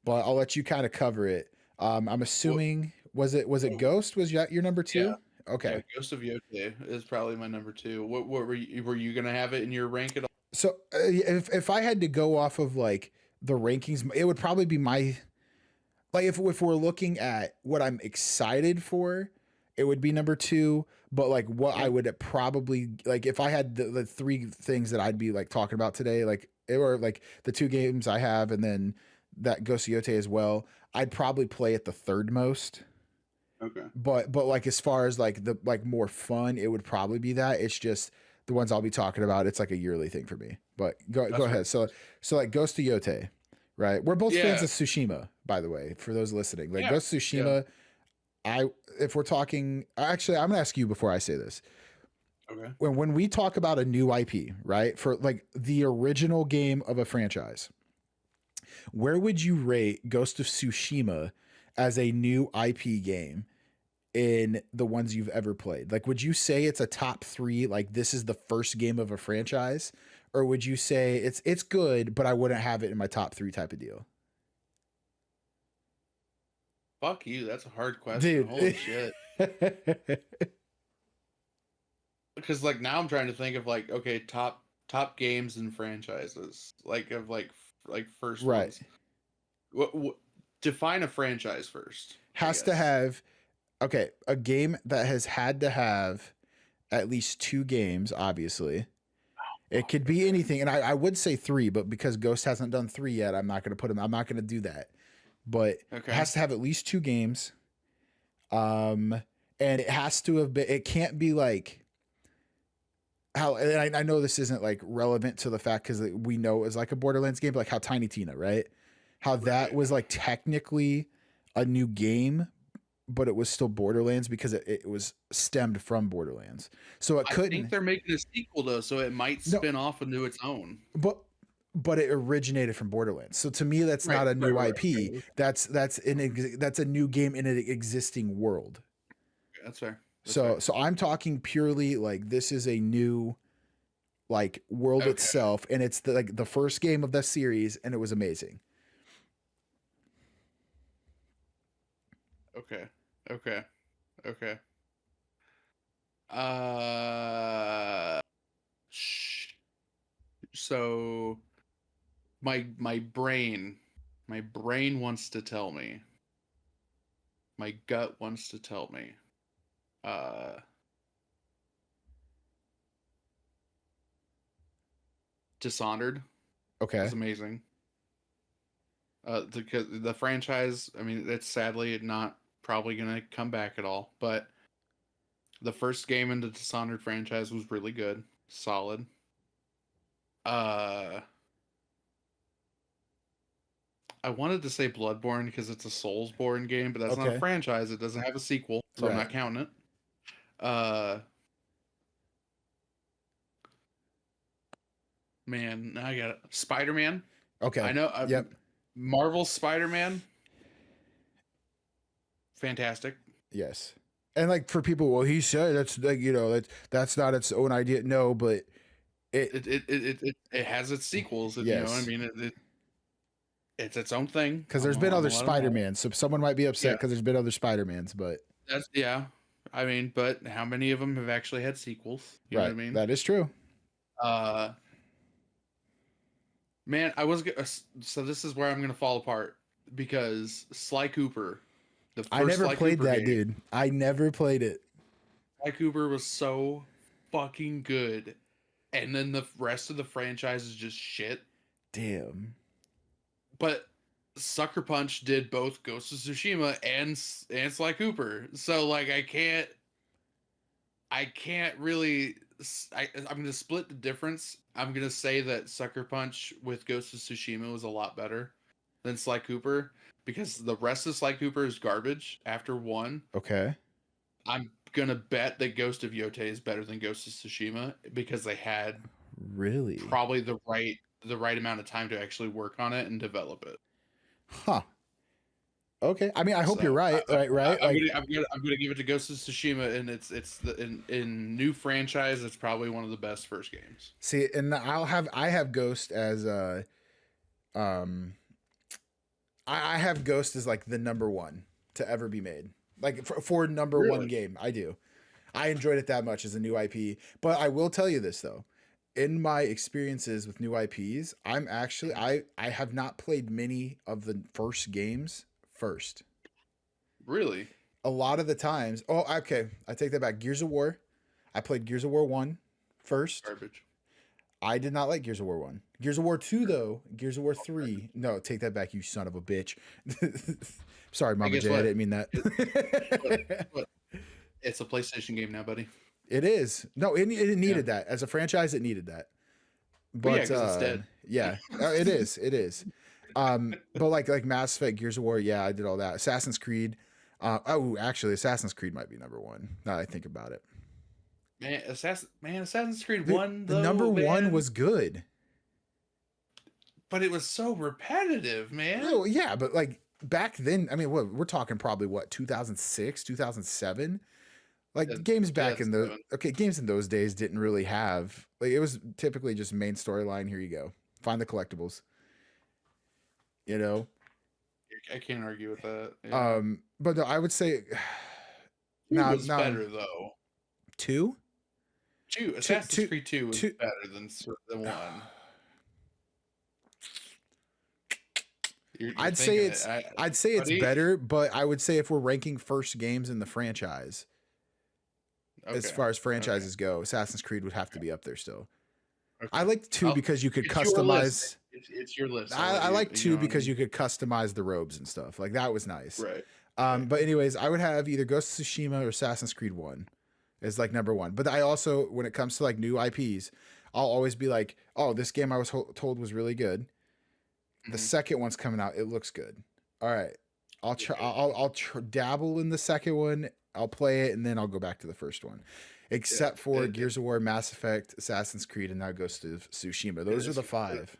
But I'll let you kind of cover it. I'm What, assuming was it Ghost? Was that your number yeah, two? yeah. Okay. Ghost of Yote is probably my number two. What were you gonna have it in your rank at all? So if I had to go off of like the rankings, it would probably be my like if we're looking at what I'm excited for, it would be number two. But like what I Yeah. would probably like if I had the three things that I'd be like talking about today, like it were like the two games I have, and then that Ghost of Yote as well. I'd probably play it the third most. Okay. But like as far as like the like more fun, it would probably be that. It's just the ones I'll be talking about. It's like a yearly thing for me. But go That's fair. ahead. So like Ghost of Yote, right? We're both fans Yeah. of Tsushima, by the way, for those listening. Like Yeah. Ghost of Yeah. Tsushima, I if we're talking actually, I'm gonna ask you before I say this. Okay. When we talk about a new IP, right? For like the original game of a franchise, where would you rate Ghost of Tsushima as a new IP game in the ones you've ever played? Like, would you say it's a top three? Like, this is the first game of a franchise, or would you say it's good, but I wouldn't have it in my top three type of deal? Fuck you. That's a hard question. Holy Dude. shit. Because like now I'm trying to think of like okay top games and franchises like of like first Right. ones. What define a franchise first? I Has to guess. have, okay, a game that has had to have at least two games, obviously. It could be Okay. anything. And I would say three, but because Ghost hasn't done three yet, I'm not going to put him, I'm not going to do that. But it Okay. has to have at least two games. Um, and it has to have been, it can't be like, how, and I know this isn't like relevant to the fact because we know it's like a Borderlands game, but like how Tiny Tina, right? How that Right. was like technically a new game, but it was still Borderlands because it was stemmed from Borderlands. So it I think couldn't, they're making a sequel though, so it might no, spin off into its own. but it originated from Borderlands. So to me, that's not a new IP. Right. That's a new game in an existing world. That's fair. That's So fair. I'm talking purely like this is a new like world Okay. itself, and it's like the first game of the series, and it was amazing. Okay. Okay. Okay. Uh. So my brain wants to tell me. My gut wants to tell me. Uh. Dishonored Okay. was amazing. The franchise, I mean, it's sadly not probably gonna come back at all. But the first game in the Dishonored franchise was really good, solid. Uh, I wanted to say Bloodborne because it's a Soulsborne game, but that's not a Okay. franchise. It doesn't have a sequel, so I'm Right. not counting it. Uh, man, now I got Spider-Man. Okay. I know. Yep. Marvel Spider-Man, fantastic. Yes. And like for people, well, he said that's like that's not its own idea. No, but it It has its sequels. You know, I yes, mean, it's its own thing. because there's been I'm other gonna let 'em know. Spider-Mans, so someone might be upset Yeah, because there's been other Spider-Mans, but that's yeah. I mean, but how many of them have actually had sequels? You know what I right, mean? that is true. Uh, man, so this is where I'm gonna fall apart because Sly Cooper, the I first never Sly played Cooper that, game, dude. I never played it. Sly Cooper was so fucking good, and then the rest of the franchise is just shit. Damn. But Sucker Punch did both Ghost of Tsushima and Sly Cooper, so like I can't really. I'm gonna split the difference. I'm gonna say that Sucker Punch with Ghost of Tsushima was a lot better than Sly Cooper because the rest of Sly Cooper is garbage. After one, Okay. I'm gonna bet that Ghost of Yote is better than Ghost of Tsushima because they had Really? probably the right amount of time to actually work on it and develop it. Huh. Okay. I mean, I hope you're So right. Right. Like, I'm gonna give it to Ghost of Tsushima, and it's the in new franchise. It's probably one of the best first games. see, and I have Ghost as um I have Ghost as like the number one to ever be made. Like for number one Really? game, I do. I enjoyed it that much as a new IP. But I will tell you this though. In my experiences with new IPs, I have not played many of the first games first. Really? A lot of the times, oh, okay, I take that back. Gears of War, I played Gears of War 1 first. Garbage. I did not like Gears of War 1. Gears of War 2 though, Gears of War 3. No, take that back, you son of a bitch. Sorry, Hey, Mama guess J, I what? didn't mean What, that. what? It's a PlayStation game now, buddy. It is. No, it Yeah. needed that. As a franchise, it needed that. Well, yeah, But because it's dead. yeah, it is. It is. But like Mass Effect, Gears of War, yeah, I did all that. Assassin's Creed. Oh, actually, Assassin's Creed might be number one. Now that I think about it. Assassin's Creed The, 1 the number though, one man. was good. But it was so repetitive, man. Oh yeah, but like back then, I mean, we're talking probably what 2006, 2007. Yeah, Like games yeah, back it's in the games in those days didn't really have like it was typically just main storyline. Here you go, find the collectibles. You know, I can't argue with that. Yeah. but no, I would say Two now was better though. two, Assassin's Creed 2 was two. better than one. You're I'd say thinking it's it, I'd say it's buddy. better, but I would say if we're ranking first games in the franchise, as Okay. far as Okay. franchises go, Assassin's Creed would have to be up there still. I Okay. like two because you could It's your list. customize. It's your list. I like two know what I because mean? you could customize the robes and stuff. Like that was nice. Right. But anyways, I would have either Ghost of Tsushima or Assassin's Creed 1 as like number one. But I also, when it comes to like new IPs, I'll always be like, oh, this game I was told was really good. The Mhm. second one's coming out. It looks good. All right. I'll try. Yeah. I'll dabble in the second one. I'll play it and then I'll go back to the first one. Except for Gears of War, Mass Effect, Assassin's Creed, and now Ghost of Tsushima. Those are the five.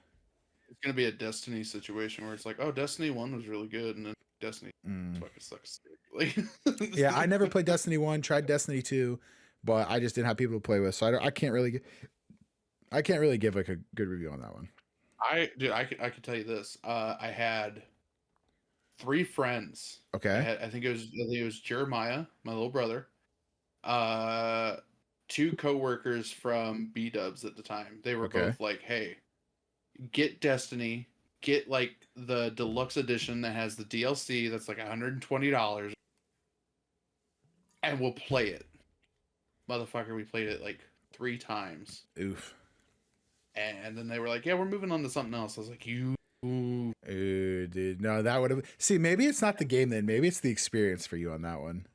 It's gonna be a Destiny situation where it's like, oh, Destiny 1 was really good, and then Destiny fucking sucks. Like, Yeah, I never played Destiny 1, tried Destiny 2, but I just didn't have people to play with, so I can't really give like a good review on that one. I could tell you this. I had 3 friends. Okay. I think it was Jeremiah, my little brother. 2 coworkers from B Dubs at the time. They were both like, "Hey, get Destiny, get like the deluxe edition that has the DLC that's like $120, and we'll play it." Motherfucker, we played it like 3 times. Oof. And then they were like, "Yeah, we're moving on to something else." I was like, "You." Ooh, dude. No, that would have. See, maybe it's not the game then. Maybe it's the experience for you on that one.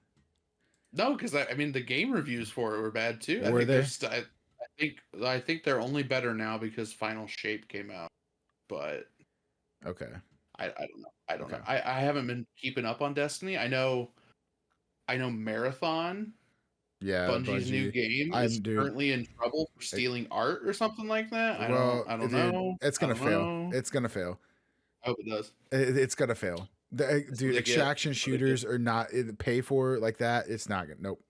No, because I mean the game reviews for it were bad too. Were they? I think they're only better now because Final Shape came out. But okay, I don't know. I don't know. I haven't been keeping up on Destiny. I know Marathon. Yeah, Bungie's new game is currently in trouble for stealing art or something like that. I don't know. It's gonna fail. It's gonna fail. I hope it does. It's gonna fail. Dude, extraction shooters are not pay for like that. It's not gonna. Nope.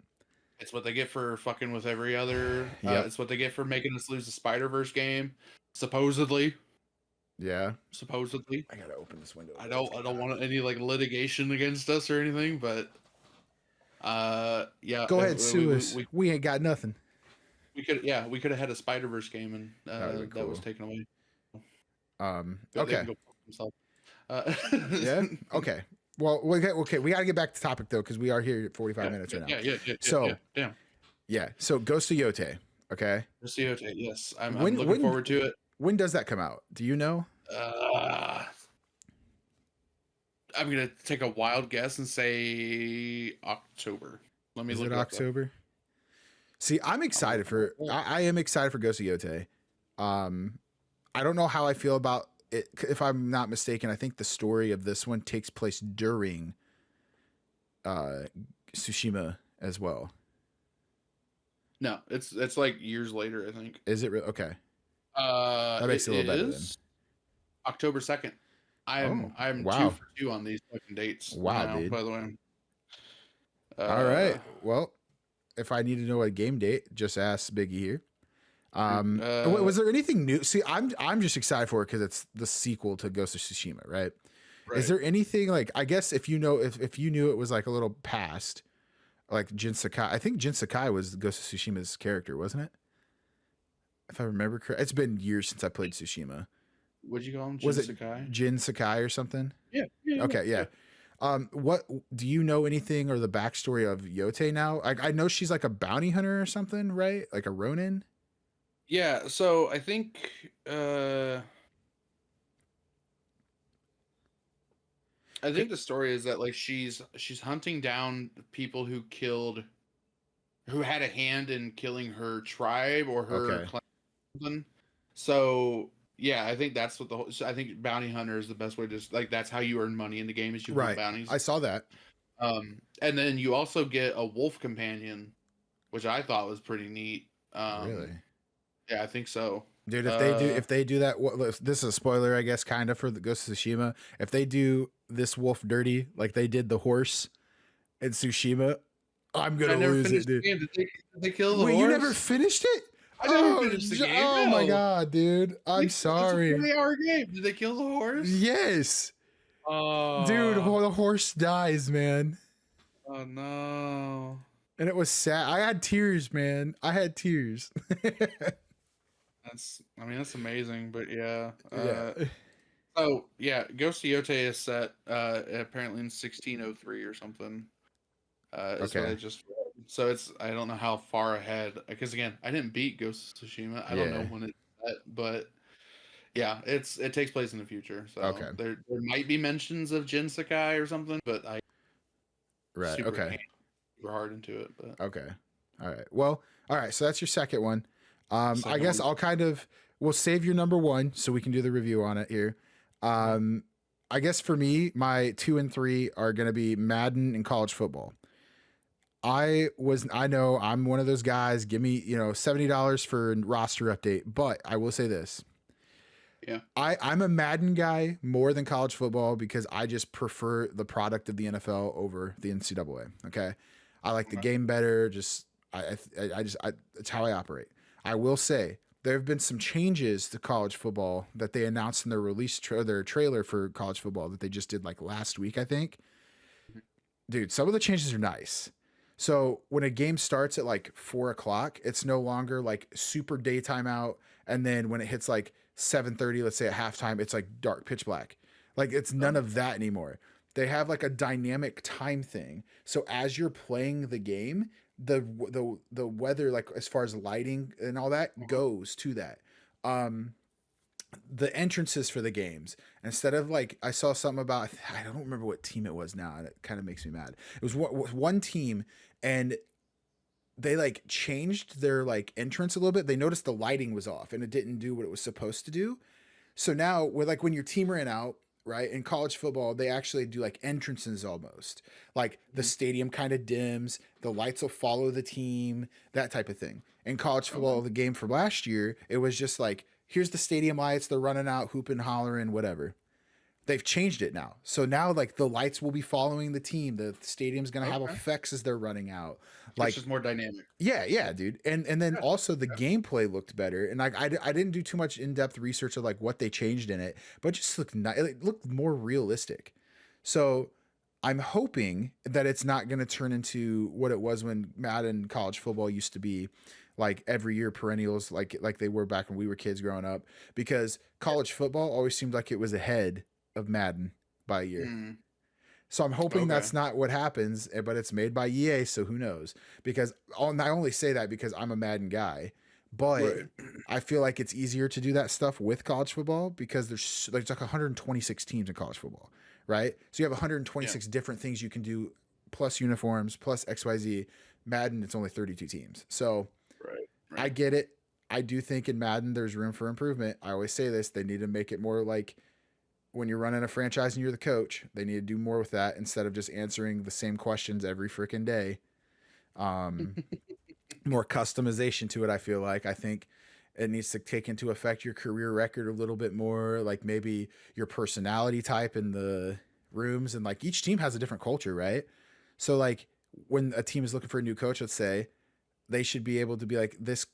It's what they get for fucking with every other. It's what they get for making us lose the Spider-Verse game, supposedly. Yeah. Supposedly. I gotta open this window. I don't want any like litigation against us or anything, but yeah. Go ahead, sue us. We ain't got nothing. We could have had a Spider-Verse game and that was taken away. Okay. Yeah. Okay. Well, okay. We got to get back to topic though, because we are here at 45 minutes right now. Yeah. So, damn. Yeah. So, Ghost of Yote. Okay. Ghost of Yote. Yes, I'm looking forward to it. When does that come out? Do you know? I'm gonna take a wild guess and say October. Let me look. Is it October? See, I'm excited for. I am excited for Ghost of Yote. I don't know how I feel about it. If I'm not mistaken, I think the story of this one takes place during Tsushima as well. No, it's like years later, I think. Is it okay? That makes it a little better then. October 2nd. Oh, I'm two wow. for two on these fucking dates Wow, now. dude. By the way, All right. uh, Well, if I need to know a game date, just ask Biggie here. dude, Was there anything new? See, I'm just excited for it because it's the sequel to Ghost of Tsushima, right? Is right. there anything like, I guess if you know, if you knew it was like a little past, like Jin Sakai, I think Jin Sakai was Ghost of Tsushima's character, wasn't it? If I remember correct, it's been years since I played Tsushima. What'd you call him, Was Jin it Sakai? Jin Sakai or something? Yeah, yeah, yeah, Okay, yeah. yeah. What do you know anything or the backstory of Yote now? I know she's like a bounty hunter or something, right? Like a Ronin. Yeah, so I think the story is that like she's hunting down people who had a hand in killing her tribe or her Okay, clan. Something. So yeah, I think that's what so I think bounty hunter is the best way to just like that's how you earn money in the game is you hunt right. bounties. I saw that. And then you also get a wolf companion, which I thought was pretty neat. Really, Yeah, I think so. dude. Uh, If they do that, this is a spoiler, I guess, kind of for the Ghost of Tsushima. If they do this wolf dirty like they did the horse in Tsushima, I'm I gonna never lose it, finished dude. the game. Did they kill the Wait, you never horse? finished it? I never finished the game. Oh my No, god, dude. I'm it's a sorry. 40-hour game. Did they kill the horse? Yes, dude. Oh, The horse dies, man. oh no. And it was sad. I had tears, man. I had tears. I mean, that's amazing, but yeah. Yeah. Oh yeah, Ghost of Yote is set apparently in 1603 or something. Is what I Okay. just read. So I don't know how far ahead because again, I didn't beat Ghost of Tsushima. I don't know Yeah. when it's set, but yeah, it takes place in the future. So Okay. there might be mentions of Jin Sakai or something, but I Right. super Okay. can't super hard into it. But Okay. All right. Well, all right. So that's your second one. I second guess one, I'll kind of we'll save your number one so we can do the review on it here. Um, I guess for me, my 2 and 3 are gonna be Madden and college football. I know I'm one of those guys. Give me, $70 for a roster update. But I will say this. yeah, I'm a Madden guy more than college football because I just prefer the product of the NFL over the NCAA. Okay. I like the okay. game better. Just, it's how I operate. I will say there have been some changes to college football that they announced in their their trailer for college football that they just did like last week, I think. Mhm. Dude, some of the changes are nice. So when a game starts at like 4 o'clock, it's no longer like super daytime out. And then when it hits like 7:30, let's say at halftime, it's like dark, pitch black. Like it's none of that anymore. They have like a dynamic time thing. So as you're playing the game, the weather, like as far as lighting and all that, goes to that. Um, the entrances for the games, instead of like, I saw something about, I don't remember what team it was now, and it kind of makes me mad. It was one team, and they like changed their like entrance a little bit. They noticed the lighting was off and it didn't do what it was supposed to do. So now with like when your team ran out, right, in college football, they actually do like entrances almost. Like the Mhm. stadium kind of dims, the lights will follow the team, that type of thing. In college Okay. football, the game from last year, it was just like, here's the stadium lights, they're running out, hooping, hollering, whatever. They've changed it now. So now like the lights will be following the team. The stadium's gonna have Okay. effects as they're running out. So it's Like just more dynamic. yeah, dude. And then Yeah. also the gameplay looked better. And like I didn't do too much in-depth research of like what they changed in it, but it just looked it looked more realistic. So I'm hoping that it's not going to turn into what it was when Madden college football used to be, like every year perennials, like they were back when we were kids growing up, because college football always seemed like it was ahead of Madden by a year. Mm, So I'm hoping okay. that's not what happens, but it's made by EA, so who knows? Because I only say that because I'm a Madden guy, but Right. I feel like it's easier to do that stuff with college football because there's like 126 teams in college football, right? So you have Yeah. 126 different things you can do, plus uniforms, plus XYZ. Madden, it's only 32 teams. So Right. I Right. get it. I do think in Madden there's room for improvement. I always say this, they need to make it more like when you're running a franchise and you're the coach, they need to do more with that instead of just answering the same questions every freaking day. Um, More customization to it, I feel like. I think It needs to take into effect your career record a little bit more, like maybe your personality type in the rooms. And like each team has a different culture, right? So like when a team is looking for a new coach, let's say, they should be able to be like, this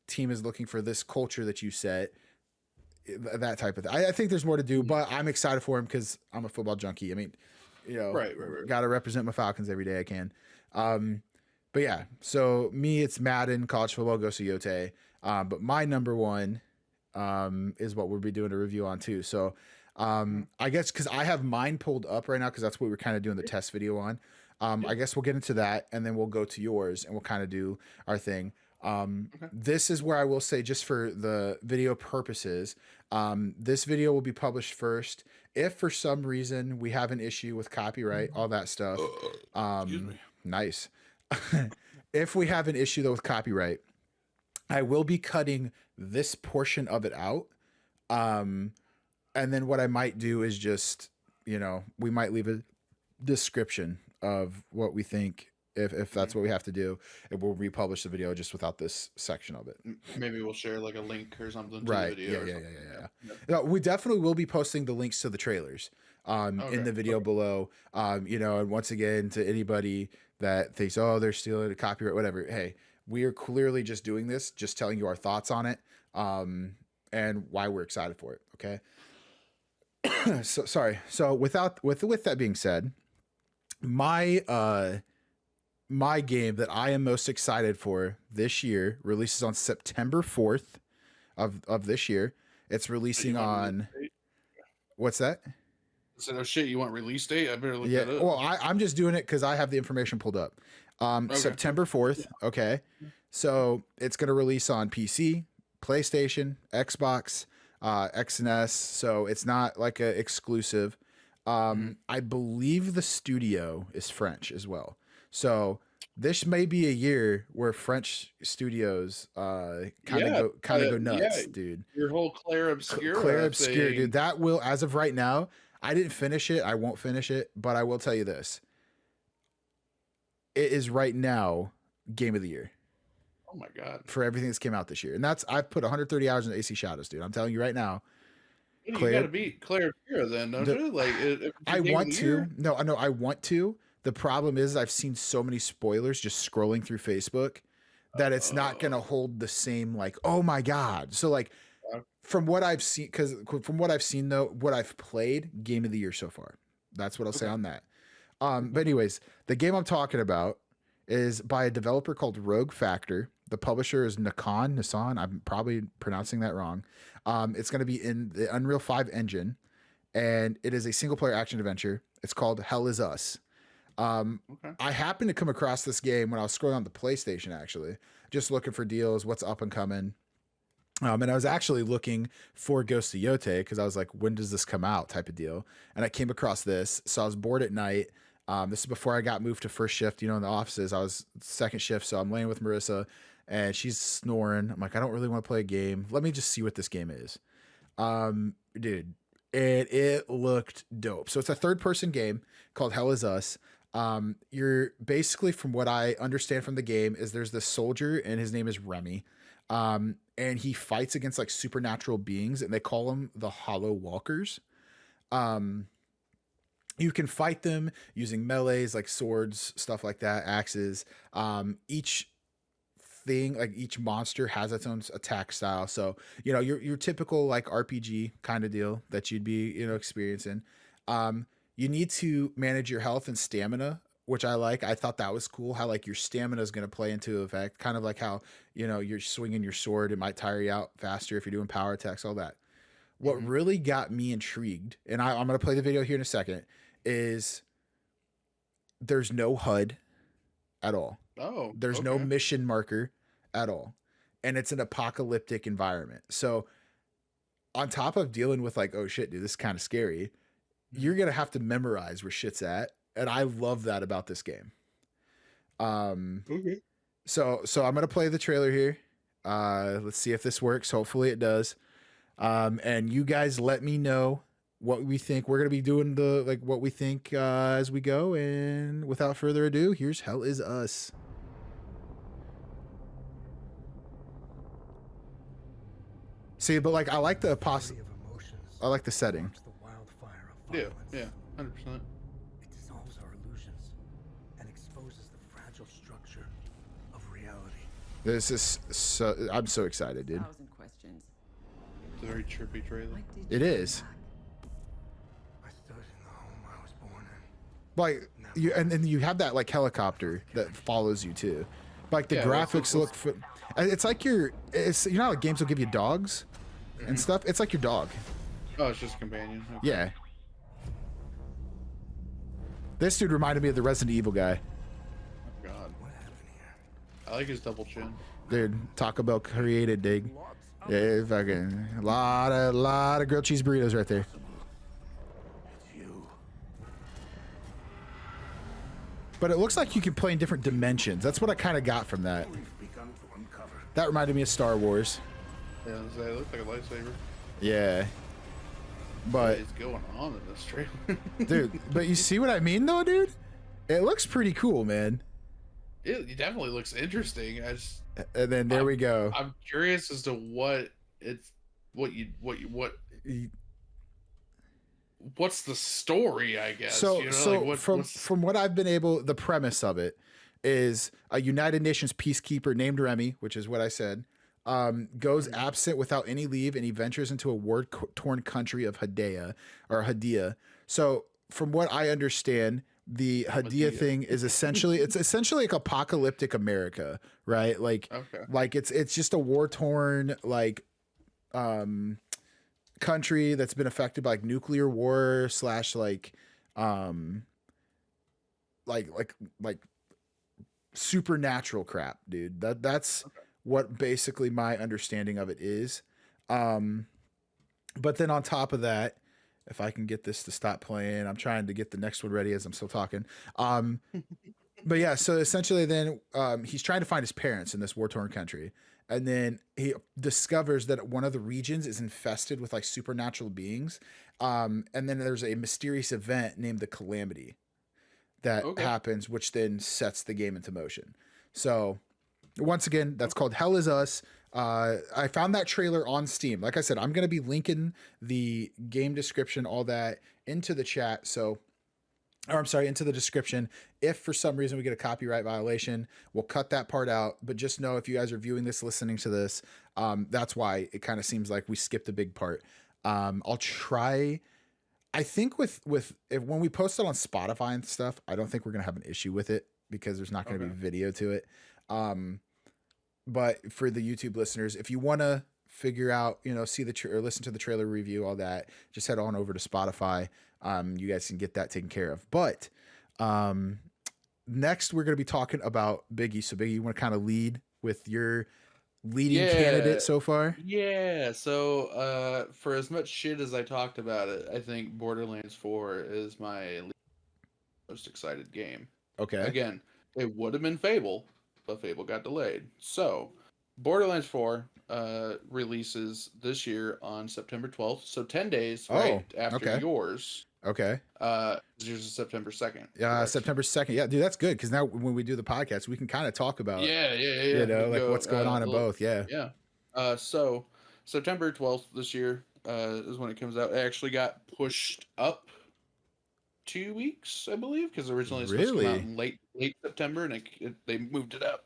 team is looking for this culture that you set, that type of thing. I think there's more to do, but I'm excited for him because I'm a football junkie. I mean, Right. got to represent my Falcons every day I can. But yeah, so me, it's Madden, college football, Go Yote. But my number one is what we'll be doing a review on too. So I guess because I have mine pulled up right now because that's what we're kind of doing the test video on. I guess we'll get into that and then we'll go to yours and we'll kind of do our thing. This is where I will say, just for the video purposes, this video will be published first. If for some reason we have an issue with copyright, all that stuff, Excuse me. nice. If we have an issue though with copyright, I will be cutting this portion of it out. And then what I might do is just, we might leave a description of what we think. If that's what we have to do, and we'll republish the video just without this section of it. Maybe we'll share like a link or something to Right. the video. Yeah. No, we definitely will be posting the links to the trailers in the video below. And once again, to anybody that thinks, oh, they're stealing a copyright, whatever. Hey, we are clearly just doing this, just telling you our thoughts on it, and why we're excited for it. Okay. So sorry. So with that being said, my game that I am most excited for this year releases on September 4th of this year. It's releasing on what's that? I said, oh shit, you want release date? I better look that up. Well, I'm just doing it because I have the information pulled up. September 4th. Okay. So it's going to release on PC, PlayStation, Xbox, X and S. So it's not like an exclusive. I believe the studio is French as well. So this may be a year where French studios kind of go nuts, dude. Your whole Claire Obscura Obscura, dude. That will, as of right now, I didn't finish it. I won't finish it, but I will tell you this. It is right now game of the year. Oh my god. For everything that's came out this year. And I've put 130 hours in AC Shadows, dude. I'm telling you right now. You gotta beat Claire Obscura then, don't you? Like I want to. No, I want to. The problem is I've seen so many spoilers just scrolling through Facebook that it's not going to hold the same, like, oh my God. So like from what I've seen, though, what I've played, game of the year so far. That's what I'll say on that. But anyways, the game I'm talking about is by a developer called Rogue Factor. The publisher is Nissan. I'm probably pronouncing that wrong. It's going to be in the Unreal 5 engine, and it is a single player action adventure. It's called Hell Is Us. I happened to come across this game when I was scrolling on the PlayStation, actually, just looking for deals, what's up and coming. And I was actually looking for Ghost of Yote because I was like, when does this come out type of deal? And I came across this. So I was bored at night. This is before I got moved to first shift, in the offices. I was second shift. So I'm laying with Marissa and she's snoring. I'm like, I don't really want to play a game. Let me just see what this game is. Dude, it looked dope. So it's a third person game called Hell Is Us. You're basically, from what I understand from the game, is there's this soldier and his name is Remy. And he fights against like supernatural beings and they call them the Hollow Walkers. You can fight them using melees like swords, stuff like that, axes. Each thing, like each monster has its own attack style. So, your typical like RPG kind of deal that you'd be, experiencing. You need to manage your health and stamina, which I like. I thought that was cool, how like your stamina is going to play into effect, kind of like how, you're swinging your sword. It might tire you out faster if you're doing power attacks, all that. What really got me intrigued, and I'm going to play the video here in a second, is there's no HUD at all. Oh, there's no mission marker at all. And it's an apocalyptic environment. So on top of dealing with like, oh shit, dude, this is kind of scary, you're going to have to memorize where shit's at. And I love that about this game. So I'm going to play the trailer here. Let's see if this works. Hopefully it does. And you guys let me know what we think. We're going to be doing what we think, as we go. And without further ado, here's Hell Is Us. See, but like I like the I like the setting. Yeah, yeah, 100%. It dissolves our illusions and exposes the fragile structure of reality. This is so. I'm so excited, dude. 1,000 questions. It's a very trippy trailer. Why did It you is. come I stood in the home I was born Like you, and then you have that like helicopter that follows you too. Like the Yeah, graphics look. It's like you're know how like games will give you dogs and stuff. It's like your dog. Oh, it's just a companion. Okay. Yeah. This dude reminded me of the Resident Evil guy. Oh, God. What happened here? I like his double chin. Dude, Taco Bell created, dig. Yeah, fucking a lot of grilled cheese burritos right there. It's you. But it looks like you can play in different dimensions. That's what I kind of got from that. We've begun to uncover. That reminded me of Star Wars. Yeah, it looks like a lightsaber. Yeah. But What is going on in this trailer? dude, but you see what I mean though, dude? It looks pretty cool, man. It definitely looks interesting. And then there we go. I'm curious as to what's the story, I guess. So, you know? so like from what I've been able, the premise of it is a United Nations peacekeeper named Remy, which is what I said, goes absent without any leave, and he ventures into a war-torn country of Hadia. So, from what I understand, the Hadia thing is essentially it's essentially like apocalyptic America, right? Like, Okay. like it's just a war-torn like country that's been affected by like nuclear war / like like supernatural crap, dude. That's what basically my understanding of it is. But then on top of that, if I can get this to stop playing, I'm trying to get the next one ready as I'm still talking. But yeah, so essentially then he's trying to find his parents in this war-torn country. And then he discovers that one of the regions is infested with like supernatural beings. And then there's a mysterious event named the Calamity that happens, which then sets the game into motion. So once again, that's called Hell Is Us. I found that trailer on Steam. Like I said, I'm going to be linking the game description, all that into the chat. So, or I'm sorry, into the description. If for some reason we get a copyright violation, we'll cut that part out. But just know if you guys are viewing this, listening to this, that's why it kind of seems like we skipped a big part. I'll try. I think with if when we post it on Spotify and stuff, I don't think we're gonna have an issue with it because there's not gonna be video to it. But for the YouTube listeners, if you want to figure out, see or listen to the trailer review, all that, just head on over to Spotify. You guys can get that taken care of. But next we're going to be talking about Biggie. So Biggie, you want to kind of lead with your leading candidate so far? Yeah. So for as much shit as I talked about it, I think Borderlands 4 is my most excited game. Okay. Again, it would have been Fable, but Fable got delayed. So Borderlands 4 releases this year on September 12th. So 10 days right after yours. Okay. Yours is September 2nd. Yeah, September 2nd. Yeah, dude, that's good because now when we do the podcast, we can kind of talk about like what's going on in both. Yeah. Yeah. So September 12th this year is when it comes out. It actually got pushed up 2 weeks, I believe, because originally it's supposed to come out in late September, and they moved it up.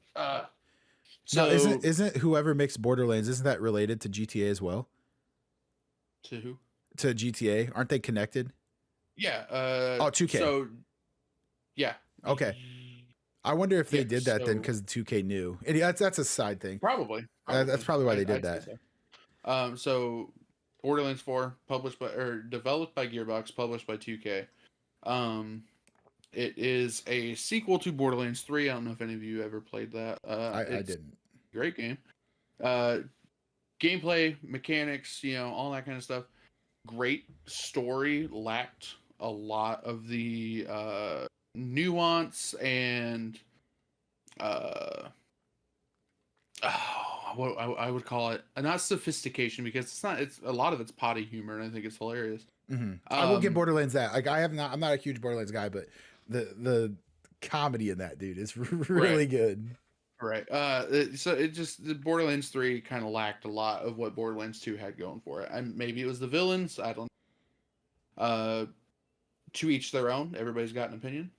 So now, isn't whoever makes Borderlands, isn't that related to GTA as well? To who? To GTA, aren't they connected? Yeah. 2K. So, yeah. Okay. I wonder if they did that then because 2K knew. And that's a side thing. Probably. That's probably why they did that. So Borderlands 4 developed by Gearbox, published by 2K. It is a sequel to Borderlands 3. I don't know if any of you ever played that. I didn't. Great game. Gameplay, mechanics, all that kind of stuff. Great story. Lacked a lot of the nuance and what I would call it, not sophistication, because it's not. It's a lot of it's potty humor, and I think it's hilarious. Mm-hmm. I will give Borderlands that. Like I'm not a huge Borderlands guy, but the comedy in that, dude, is really good. Right. So it just the Borderlands 3 kind of lacked a lot of what Borderlands 2 had going for it. And maybe it was the villains. I don't. To each their own. Everybody's got an opinion.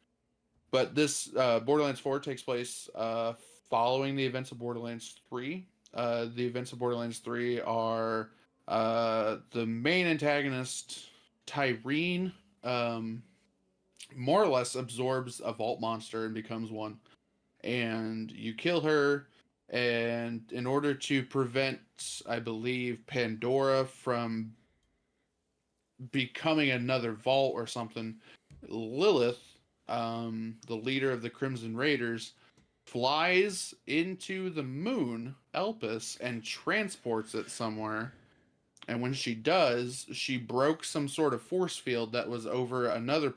But this Borderlands 4 takes place following the events of Borderlands 3. The events of Borderlands 3 are the main antagonist, Tyreen, more or less absorbs a vault monster and becomes one. And you kill her, and in order to prevent, I believe, Pandora from becoming another vault or something, Lilith, the leader of the Crimson Raiders, flies into the moon, Elpis, and transports it somewhere. And when she does, she broke some sort of force field that was over another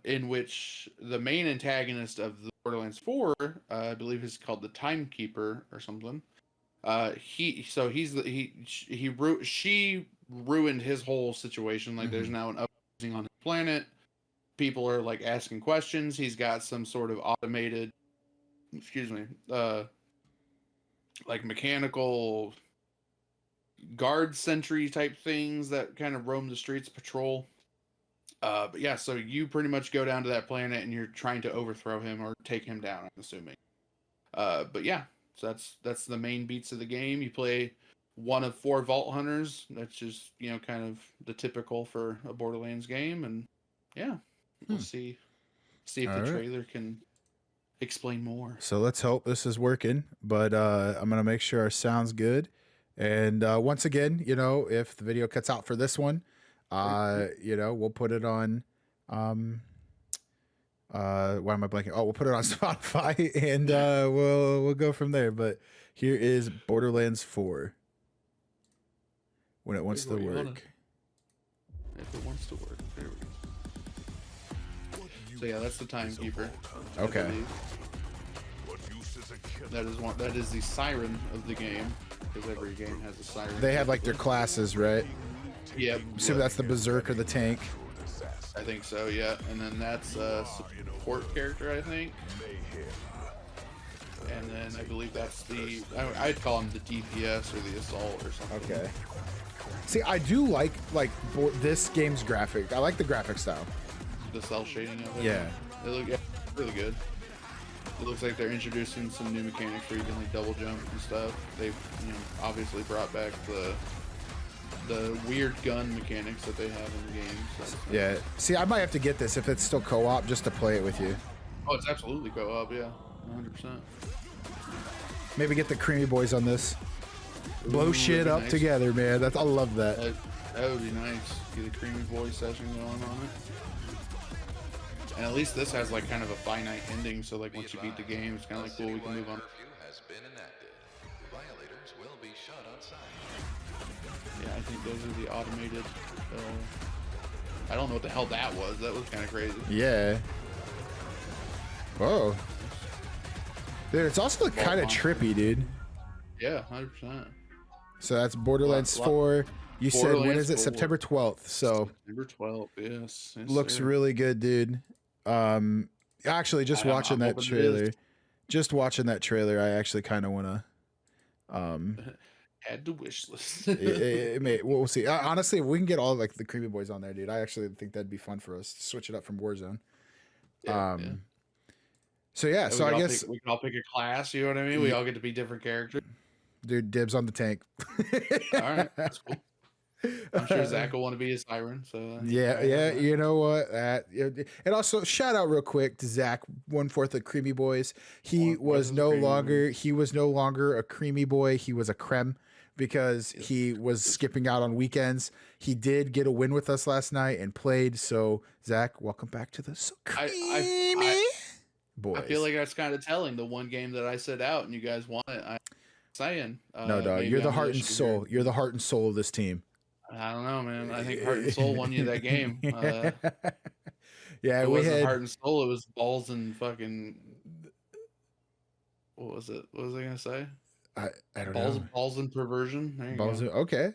in which the main antagonist of the Borderlands 4, I believe is called the Timekeeper or something. She ruined his whole situation. Like, there's now an uprising on his planet. People are like asking questions. He's got some sort of automated, like mechanical guard sentry type things that kind of roam the streets, patrol. But yeah, so you pretty much go down to that planet and you're trying to overthrow him or take him down, I'm assuming. But yeah, so that's the main beats of the game. You play one of 4 Vault Hunters. That's just, kind of the typical for a Borderlands game. And yeah, we'll see if the trailer can explain more. So let's hope this is working. But I'm going to make sure our sound's good. And once again, if the video cuts out for this one, we'll put it on, why am I blanking? Oh, we'll put it on Spotify and we'll go from there. But here is Borderlands 4 when it wants to work. If it wants to work, there we go. So yeah, that's the Timekeeper. Okay. That is the siren of the game, because every game has a siren. They have like their classes, right? Yeah. So that's the Berserker, the tank. I think so, yeah. And then that's a support character, I think. And then I believe that's I'd call him the DPS or the assault or something. Okay. See, I do like this game's graphic. I like the graphic style. The cell shading of it. Yeah. They look really good. It looks like they're introducing some new mechanics where you can like double jump and stuff. They've obviously brought back the weird gun mechanics that they have in the game. So yeah. See, I might have to get this if it's still co-op just to play it with you. Oh, it's absolutely co-op, yeah. 100%. Maybe get the Creamy Boys on this. Blow shit up nice. Together, man. I love that. That would be nice. Get a Creamy Boy session going on it. And at least this has like kind of a finite ending, so like once you beat the game, it's kind of like cool, we can move on. Yeah, I think those are the automated. I don't know what the hell that was. That was kind of crazy. Yeah. Whoa. Dude, it's also kind of trippy, dude. Yeah, 100%. So that's Borderlands 4. You said, when is it? 4. September 12th. So September 12th, yes. Looks really good, dude. Actually, just watching that trailer. Just watching that trailer, I actually kind of want to... Add to wish list. We'll see. Honestly, if we can get all like the Creamy Boys on there, dude, I actually think that'd be fun for us to switch it up from Warzone. Yeah. So yeah, so I guess we can all pick a class. You know what I mean? We all get to be different characters. Dude, dibs on the tank. All right, that's cool. I'm sure Zach will want to be a siren. So yeah. You know what? And also shout out real quick to Zach, 1/4 of Creamy Boys. He was no longer a Creamy Boy. He was a creme because he was skipping out on weekends. He did get a win with us last night and played. So Zach, welcome back to the Creamy Boys. I feel like that's kind of telling. The one game that I set out and you guys won it. I'm saying no, dog. You're the heart and soul. You're the heart and soul of this team. I don't know, man. I think Heart and Soul won you that game. Yeah, it wasn't Heart and Soul. It was balls and fucking. What was it? What was I gonna say? I don't know. Balls and perversion. There you go. Okay.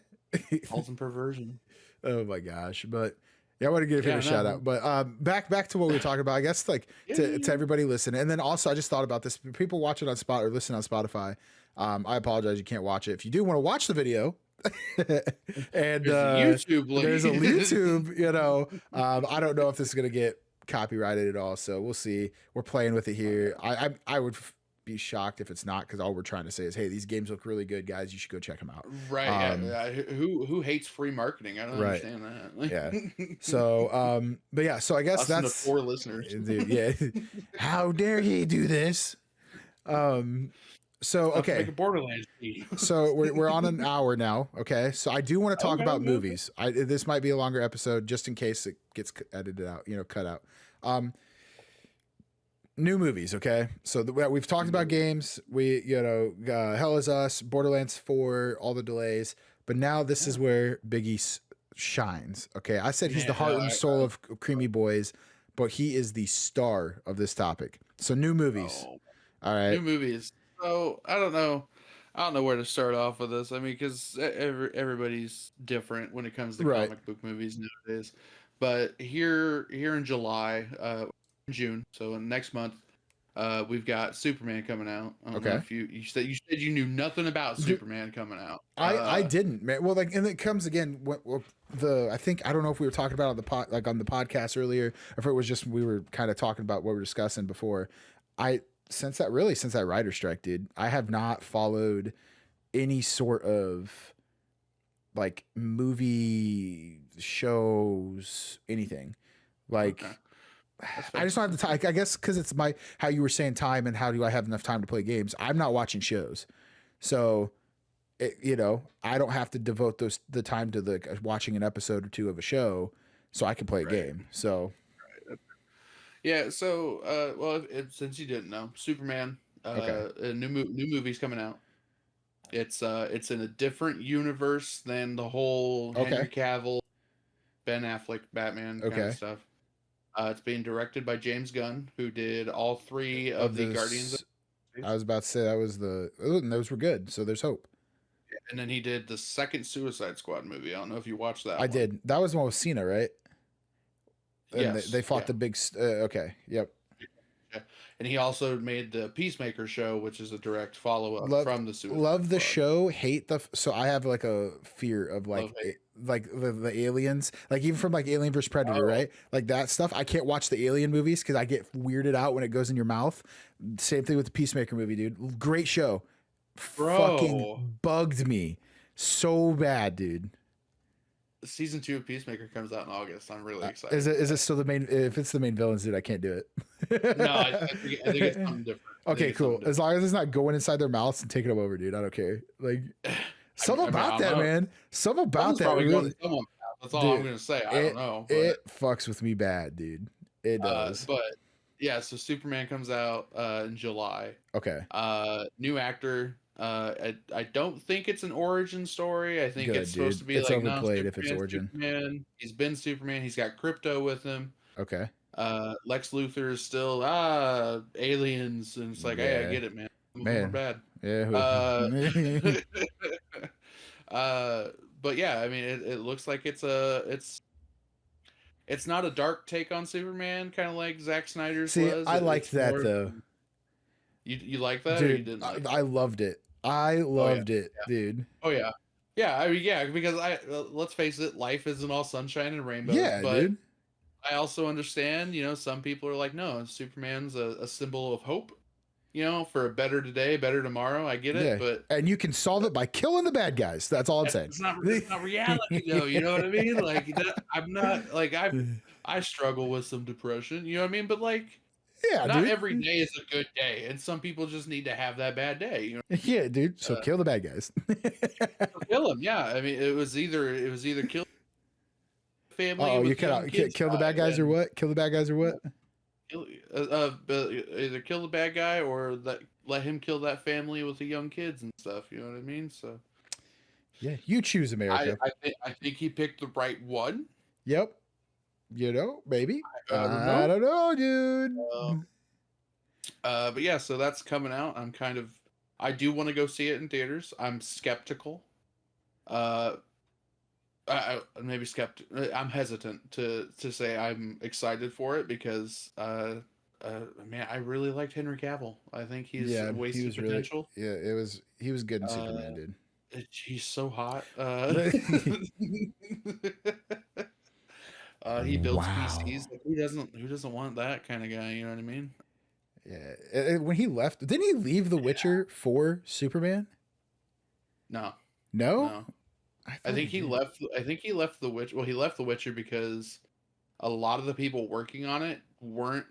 Balls and perversion. Oh my gosh! But Yeah, I want to give him Yeah, a shout no. out. But back to what we were talking about. I guess like to everybody listening, and then also I just thought about this. People watch it on Spot or listen on Spotify. I apologize, you can't watch it. If you do want to watch the video, and There's a YouTube link. there's a YouTube. You know, I don't know if this is gonna get copyrighted at all, so we'll see. We're playing with it here. I would be shocked if it's not, because all we're trying to say is, hey, these games look really good, guys. You should go check them out. Right. Yeah. Who hates free marketing? I don't understand that. Yeah. So, but yeah, so I guess Us and the that's 4 listeners. Dude, yeah. How dare he do this? So Let's okay. make a Borderlands game. So we're on an hour now. Okay. So I do want to talk about movies. This might be a longer episode just in case it gets edited out, cut out. New movies. Okay. So we've talked about games. We, Hell Is Us, Borderlands 4, all the delays, but now this is where Biggie shines. Okay. I said he's the heart and soul of Creamy Boys, but he is the star of this topic. So new movies. All right. New movies. So I don't know where to start off with this. I mean, because everybody's different when it comes to comic book movies nowadays. But here in July, June, so next month, we've got Superman coming out. I don't know if you said you knew nothing about Superman coming out. I didn't, man. Well, and it comes again. I think I don't know if we were talking about on the podcast earlier, or if it was just we were kind of talking about what we were discussing before. Since that writer strike, dude, I have not followed any sort of like movie shows, anything. Like, I just don't have the time. I guess because it's how you were saying time and how do I have enough time to play games? I'm not watching shows. So, I don't have to devote the time to watching an episode or two of a show so I can play a game. So. Yeah, so since you didn't know, Superman, a new movie's coming out. It's in a different universe than the whole Henry Cavill, Ben Affleck Batman kind of stuff. It's being directed by James Gunn, who did all 3 of the Guardians. I was about to say those were good, so there's hope. And then he did the second Suicide Squad movie. I don't know if you watched that. I did. That was the one with Cena, right? And yes, they fought the big. Okay. Yep. Yeah. And he also made the Peacemaker show, which is a direct follow up from the Suicide Love the Squad. show. Hate the. So I have like a fear of like the aliens, like even from like Alien vs Predator, right? Like that stuff. I can't watch the Alien movies because I get weirded out when it goes in your mouth. Same thing with the Peacemaker movie, dude. Great show. Fucking bugged me so bad, dude. Season 2 of Peacemaker comes out in August. I'm really excited. Is it still the main? If it's the main villains, dude, I can't do it. No, I think it's something different. Okay, cool. As long as it's not going inside their mouths and taking them over, dude, I don't care. Like, something about that, man. Something about that. Really, that's all I'm gonna say. I don't know. But, it fucks with me bad, dude. It does. But yeah, so Superman comes out in July. Okay. New actor. I don't think it's an origin story. I think it's supposed to be it's like overplayed if it's origin. Superman. He's been Superman. He's got Crypto with him. Okay. Lex Luthor is still aliens, and it's like, hey, I get it, man. More bad. Yeah. But yeah, I mean, it looks like it's not a dark take on Superman, kind of like Zack Snyder's was. I liked that though. You like that? Dude, or you didn't like I loved it. I loved it, dude. Oh yeah. Yeah, I mean, yeah, because let's face it, life isn't all sunshine and rainbows. Yeah, but dude. I also understand, some people are like, no, Superman's a symbol of hope, for a better today, better tomorrow. I get it, but and you can solve it by killing the bad guys. That's all I'm saying. It's not reality, though. You know what I mean? Like, I'm not like I struggle with some depression. You know what I mean? But like, yeah, not dude. every day is a good day, and some people just need to have that bad day. Yeah, dude. So kill the bad guys. Kill them. Yeah, I mean, it was either kill family. Oh, you kill the bad guys or what? Kill the bad guys or what? Either kill the bad guy or let him kill that family with the young kids and stuff. You know what I mean? So yeah, you choose America. I think he picked the right one. Yep. Maybe. I don't know, dude. But yeah, so that's coming out. I do want to go see it in theaters. I'm skeptical. maybe skeptic. I'm hesitant to say I'm excited for it because man, I really liked Henry Cavill. I think he's Yeah, he wasted was really potential. he was good in Uh, Superman, dude. he's so hot. He builds Wow. PCs. Like, who doesn't want that kind of guy? You know what I mean? Yeah. When he left, didn't he leave The Witcher for Superman? No, No? no. I thought he did. I think he left the Witcher. Well, he left the Witcher because a lot of the people working on it weren't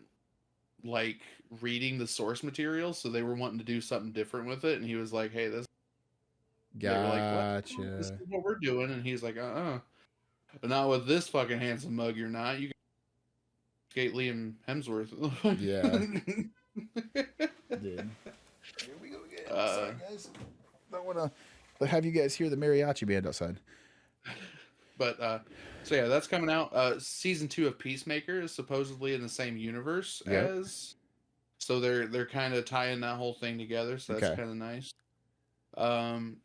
like reading the source material, so they were wanting to do something different with it. And he was like, "Hey, this." They were like, "What? This Gotcha. is what we're doing." And he's like, "Uh-uh, not with this fucking handsome mug. You're not. You can skate Liam Hemsworth." Yeah. Dude. Here we go again. Sorry, guys. Don't want to have you guys hear the mariachi band outside. But so yeah, that's coming out. Season 2 of Peacemaker is supposedly in the same universe Yep. as, so they're kind of tying that whole thing together. So that's Okay. kind of nice.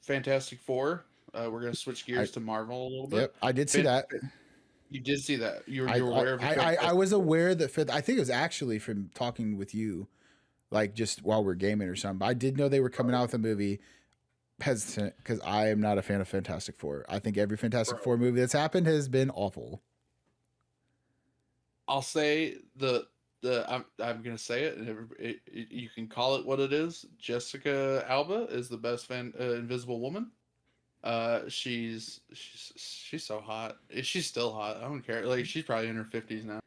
Fantastic Four. We're gonna switch gears to Marvel a little bit. Yep, I did see that. You did see that. You're I aware of it. I was aware that fifth. I think it was actually from talking with you, like just while we're gaming or something. But I did know they were coming out with a movie. Hesitant because I am not a fan of Fantastic Four. I think every Fantastic Four movie that's happened has been awful. I'll say I'm gonna say it, and you can call it what it is. Jessica Alba is the best Invisible Woman. She's so hot. She's still hot. I don't care. Like, she's probably in her 50s now.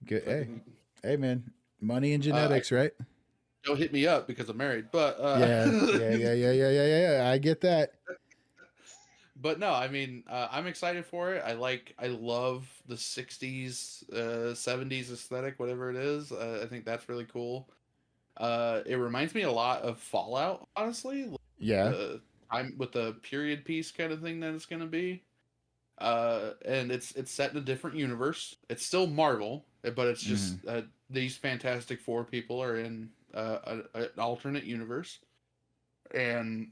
Good. Hey, man. Money and genetics, right? Don't hit me up because I'm married. But yeah. I get that. But no, I mean, I'm excited for it. I love the 60s, 70s aesthetic, whatever it is. I think that's really cool. It reminds me a lot of Fallout, honestly. Yeah. I'm with the period piece kind of thing that it's going to be. And it's set in a different universe. It's still Marvel, but it's just these Fantastic Four people are in an alternate universe. And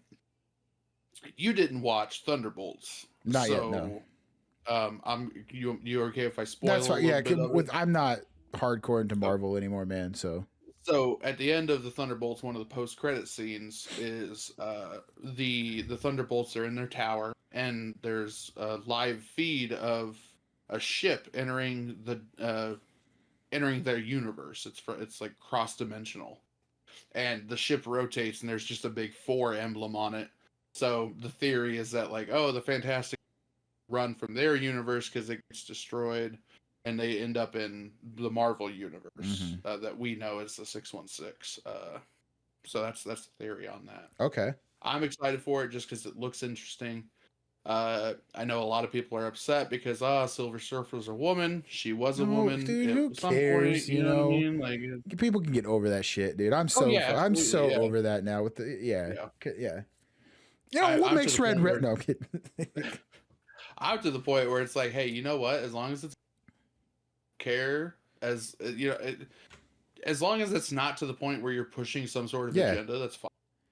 you didn't watch Thunderbolts, Not yet, no. You okay if I spoil? That's fine. Yeah, bit I'm not hardcore into Marvel anymore, man. So at the end of the Thunderbolts, one of the post-credit scenes is the Thunderbolts are in their tower, and there's a live feed of a ship entering their universe. It's like cross-dimensional, and the ship rotates, and there's just a big 4 emblem on it. So the theory is that, like, oh, the Fantastic run from their universe because it gets destroyed, and they end up in the Marvel universe that we know as the 616. So that's the theory on that. Okay. I'm excited for it just because it looks interesting. I know a lot of people are upset because Silver Surfer's a woman. She was a woman. Dude, who cares? Point, you know what I mean? Like, people can get over that shit, dude. I'm so over that now. With the yeah. You know what makes red? No, I'm to the point where it's like, hey, you know what? As long as it's care, as you know, as long as it's not to the point where you're pushing some sort of agenda, that's fine.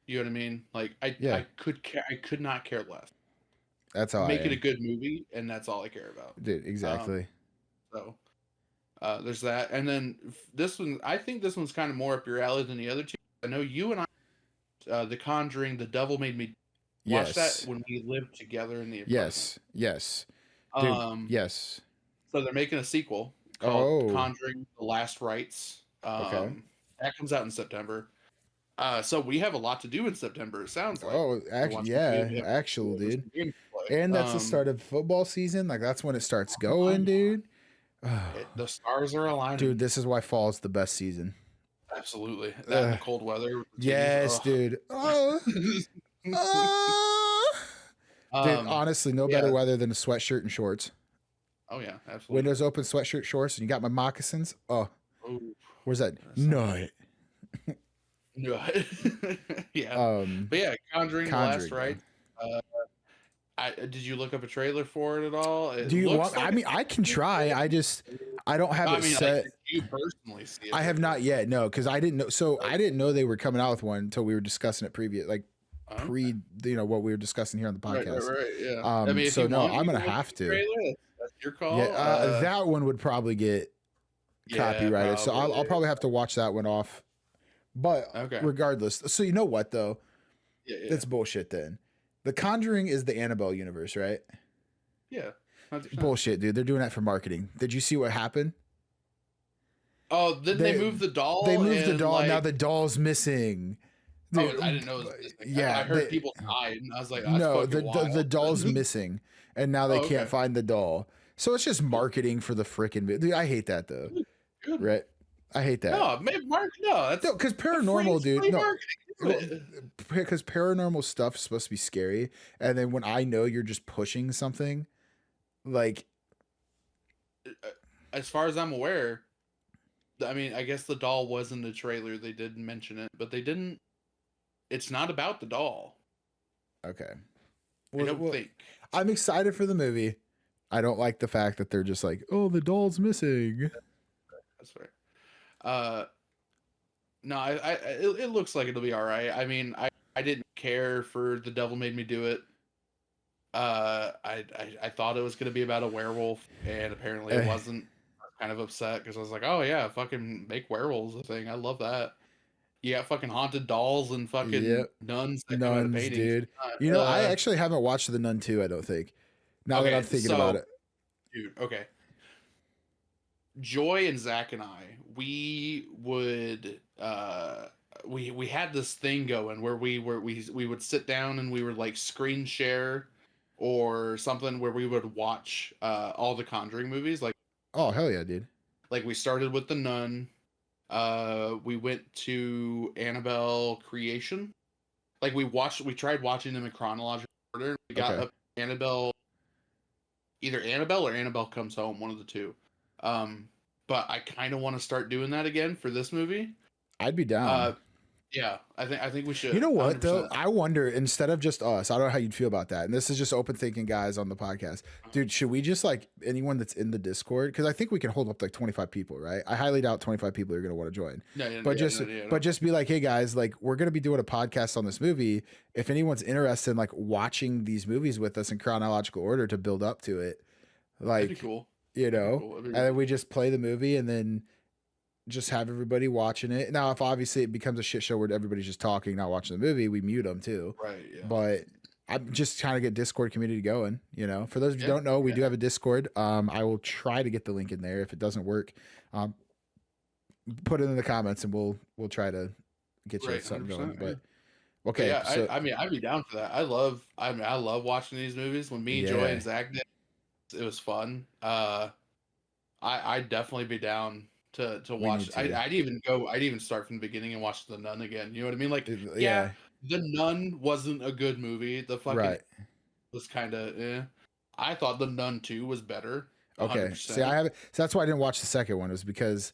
You know what I mean? Like, I could not care less. That's all. Make it a good movie, and that's all I care about, dude. Exactly. So, there's that, and then this one. I think this one's kind of more up your alley than the other two. I know you and I, The Conjuring, The Devil Made Me. Watch that when we lived together in the apartment. Yes. Dude, yes. So they're making a sequel called Conjuring: The Last Rites. Okay. That comes out in September. So we have a lot to do in September. It sounds like. Oh, actually, dude. And that's the start of football season. Like, that's when it starts going, dude. The stars are aligning, dude. This is why fall is the best season. Absolutely. That and the cold weather. Yes, dude. Dude, honestly, no better weather than a sweatshirt and shorts. Oh yeah, absolutely. Windows open, sweatshirt, shorts, and you got my moccasins. Oh, where's that? Nut. Yeah. But yeah, Conjuring, The Last Rite. Did you look up a trailer for it at all? Do you want? I mean, I can try. I don't have it set. Like, you personally see it? I have not yet. No, because I didn't know. So I didn't know they were coming out with one until we were discussing it Okay. what we were discussing here on the podcast. Right. Yeah. I mean, if So you no, want, I'm you gonna can look have at the to. trailer. That's your call. Yeah, that one would probably get Yeah, copyrighted, so I'll probably. probably have to watch that one off. But Okay. regardless, so you know what though? Yeah. That's bullshit. Then, The Conjuring is the Annabelle universe, right? Yeah. 100%. Bullshit, dude. They're doing that for marketing. Did you see what happened? Oh, didn't they move the doll? They moved the and, doll. Like, Now the doll's missing. Dude, oh, I didn't know it was missing. yeah, I heard people died, and I was like, that's no, fucking wild. the doll's missing, and now they Oh, can't okay. find the doll. So it's just marketing for the freaking. Dude, I hate that though. Good. Right? I hate that. No, Mark. No, that's because paranormal, free dude. No, marketing. because paranormal stuff is supposed to be scary, and then when I know you're just pushing something, like, As far as I'm aware, I mean, I guess the doll was in the trailer. They did mention it, but they didn't. It's not about the doll. okay. I don't think. I'm excited for the movie. I don't like the fact that they're just like, oh, the doll's missing. That's fair. No, it looks like it'll be all right. I mean, I didn't care for The Devil Made Me Do It. I thought it was gonna be about a werewolf, and apparently it wasn't. I was kind of upset because I was like, oh yeah, fucking make werewolves a thing. I love that. You got fucking haunted dolls and fucking nuns that come out of paintings. Dude. I actually haven't watched The Nun 2, I don't think. Now that I'm thinking about it. Dude, okay. Joy and Zach and I, we would we had this thing going where we would sit down and we would like screen share or something where we would watch all the Conjuring movies. Like, oh hell yeah, dude. Like we started with The Nun. We went to Annabelle Creation. Like we tried watching them in chronological order. We got up Annabelle, either Annabelle or Annabelle Comes Home, one of the two. But I kind of want to start doing that again for this movie. I'd be down. Yeah, I think we should. You know what 100%. though? I wonder, instead of just us, I don't know how you'd feel about that. And this is just open thinking guys on the podcast. Dude, should we just like anyone that's in the Discord? Because I think we can hold up like 25 people, right? I highly doubt 25 people are gonna want to join. But just be like, hey guys, like we're gonna be doing a podcast on this movie. If anyone's interested in like watching these movies with us in chronological order to build up to it, like, that'd be cool. And then we just play the movie and then just have everybody watching it. Now, if obviously it becomes a shit show where everybody's just talking, not watching the movie, we mute them too. Right. Yeah. But I'm just trying to get Discord community going. For those who don't know, we do have a Discord. I will try to get the link in there. If it doesn't work, put it in the comments and we'll try to get you something going. But okay. But yeah, I mean, I'd be down for that. I love watching these movies. When me, Joy, and Zach did, it was fun. I'd definitely be down to watch. I'd even start from the beginning and watch The Nun again. You know what I mean? Like, yeah, The Nun wasn't a good movie. The fucking was kind of I thought The Nun 2 was better. 100%. Okay. See, I haven't. So that's why I didn't watch the second one. It was because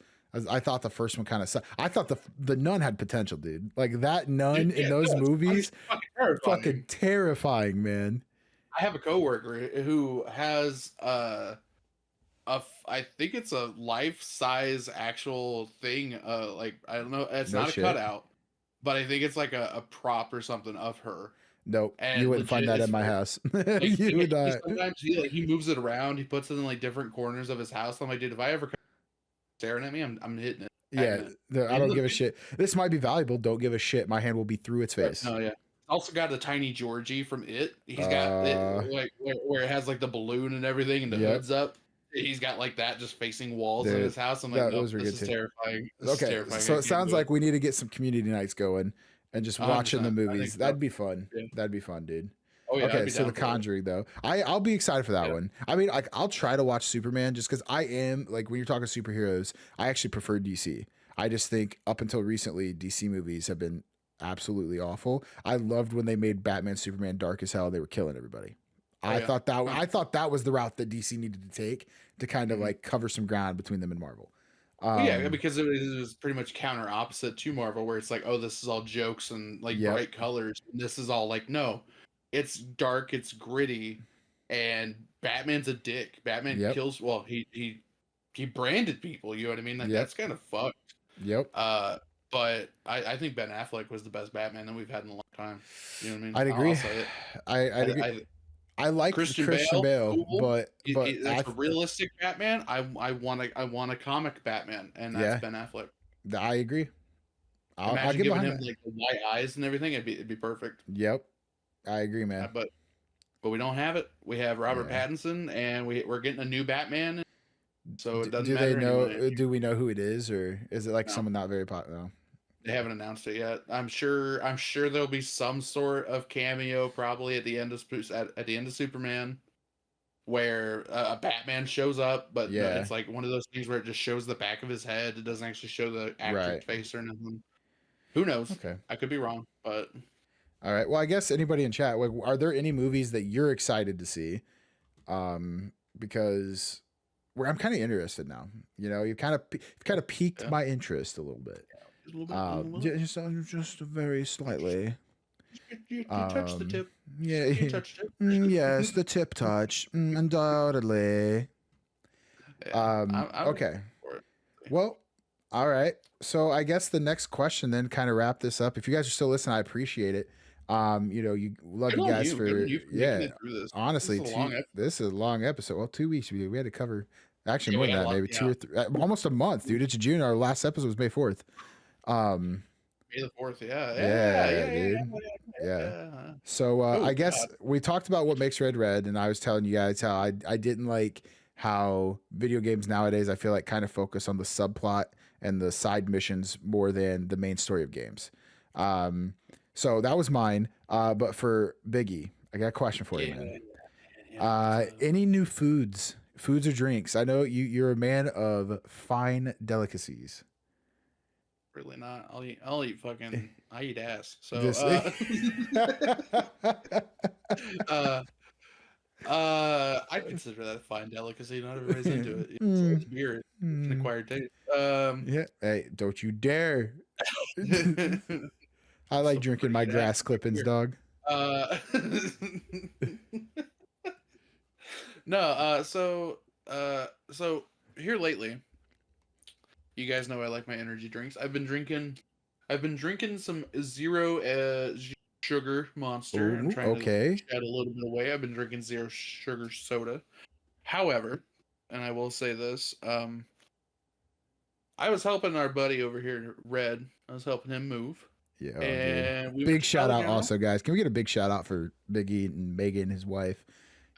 I thought the first one kind of sucked. I thought the Nun had potential, dude. Like that nun in those movies, fucking terrifying, man. I have a coworker who has I think it's a life-size actual thing. Like I don't know, it's not a cutout, but I think it's like a prop or something of her. Nope, and you wouldn't find that in my house. Like, you would not. Sometimes he moves it around. He puts it in like different corners of his house. I'm like, dude, if I ever come staring at me, I'm hitting it. Yeah, I don't give a shit. This might be valuable. Don't give a shit. My hand will be through its face. Oh yeah. Also got a tiny Georgie from It. He's got it like where it has like the balloon and everything and the hood's up. He's got like that just facing walls in his house. I'm like, no, this is terrifying. This is terrifying. So it sounds like we need to get some community nights going and just watching the movies. That'd be fun. Yeah. That'd be fun, dude. Oh, yeah, okay, so The Conjuring though, I'll be excited for that one. I mean, like I'll try to watch Superman just because I am like when you're talking superheroes, I actually prefer DC. I just think up until recently, DC movies have been absolutely awful. I loved when they made Batman, Superman dark as hell. They were killing everybody. I thought that was the route that DC needed to take to kind of like cover some ground between them and Marvel. Because it was pretty much counter opposite to Marvel, where it's like, oh, this is all jokes and like bright colors. And this is all like, no, it's dark, it's gritty, and Batman's a dick. Batman kills. Well, he branded people. You know what I mean? Like, that's kind of fucked. Yep. But I think Ben Affleck was the best Batman that we've had in a long time. You know what I mean? I'd agree. I'll say it. I'd agree. I like Christian Christian Bale, cool. but That's a realistic Batman. I want a comic Batman, and that's yeah, Ben Affleck. I agree. I'll Imagine get giving behind him that. like the white eyes and everything. It'd be perfect. Yep, I agree, man. But we don't have it. We have Robert Yeah. Pattinson, and we're getting a new Batman. So it doesn't Do they matter know? anyway. Do we know who it is, or is it like No. someone not very popular? No. They haven't announced it yet. I'm sure there'll be some sort of cameo probably at the end of at the end of Superman, where a Batman shows up, but no, Yeah. it's like one of those things where it just shows the back of his head. It doesn't actually show the actor's Right. face or nothing. Who knows? Okay. I could be wrong, but All right. Well, I guess anybody in chat, like, are there any movies that you're excited to see? Because I'm kind of interested now. You know, you kind of piqued my interest a little bit. just a little bit. Just very slightly. You touched the tip. Yeah. You touched it. Yes, the tip touch, undoubtedly. Yeah, I'm okay. for it. Well, all right. So I guess the next question then kind of wrap this up. If you guys are still listening, I appreciate it. You know, you love Good you on guys you. for Good on you for yeah. making it through this. Honestly, This is a long episode. this is a long episode. Well, 2 weeks we had to cover. Actually, Yeah, more we than had that, a lot, maybe two or three, almost a month, dude. It's June. Our last episode was May 4th. May the 4th, Yeah, yeah, dude. Yeah. So I guess we talked about what makes Red red, and I was telling you guys how I didn't like how video games nowadays I feel like kind of focus on the subplot and the side missions more than the main story of games. So that was mine. But for Biggie, I got a question for you, man. Any new foods or drinks? I know you're a man of fine delicacies. Really not. I'll eat fucking. I eat ass. So I consider that a fine delicacy. Not everybody's into it. It's beer. It's an acquired taste. Yeah. Hey, don't you dare. I like drinking my grass clippings, dog. No. So here lately, you guys know I like my energy drinks. I've been drinking some zero sugar Monster. I'm trying to shed a little bit away. I've been drinking zero sugar soda. However, and I will say this, I was helping our buddy over here, Red. I was helping him move. Yeah. And big shout out also, guys. Can we get a big shout out for Biggie and Megan, his wife?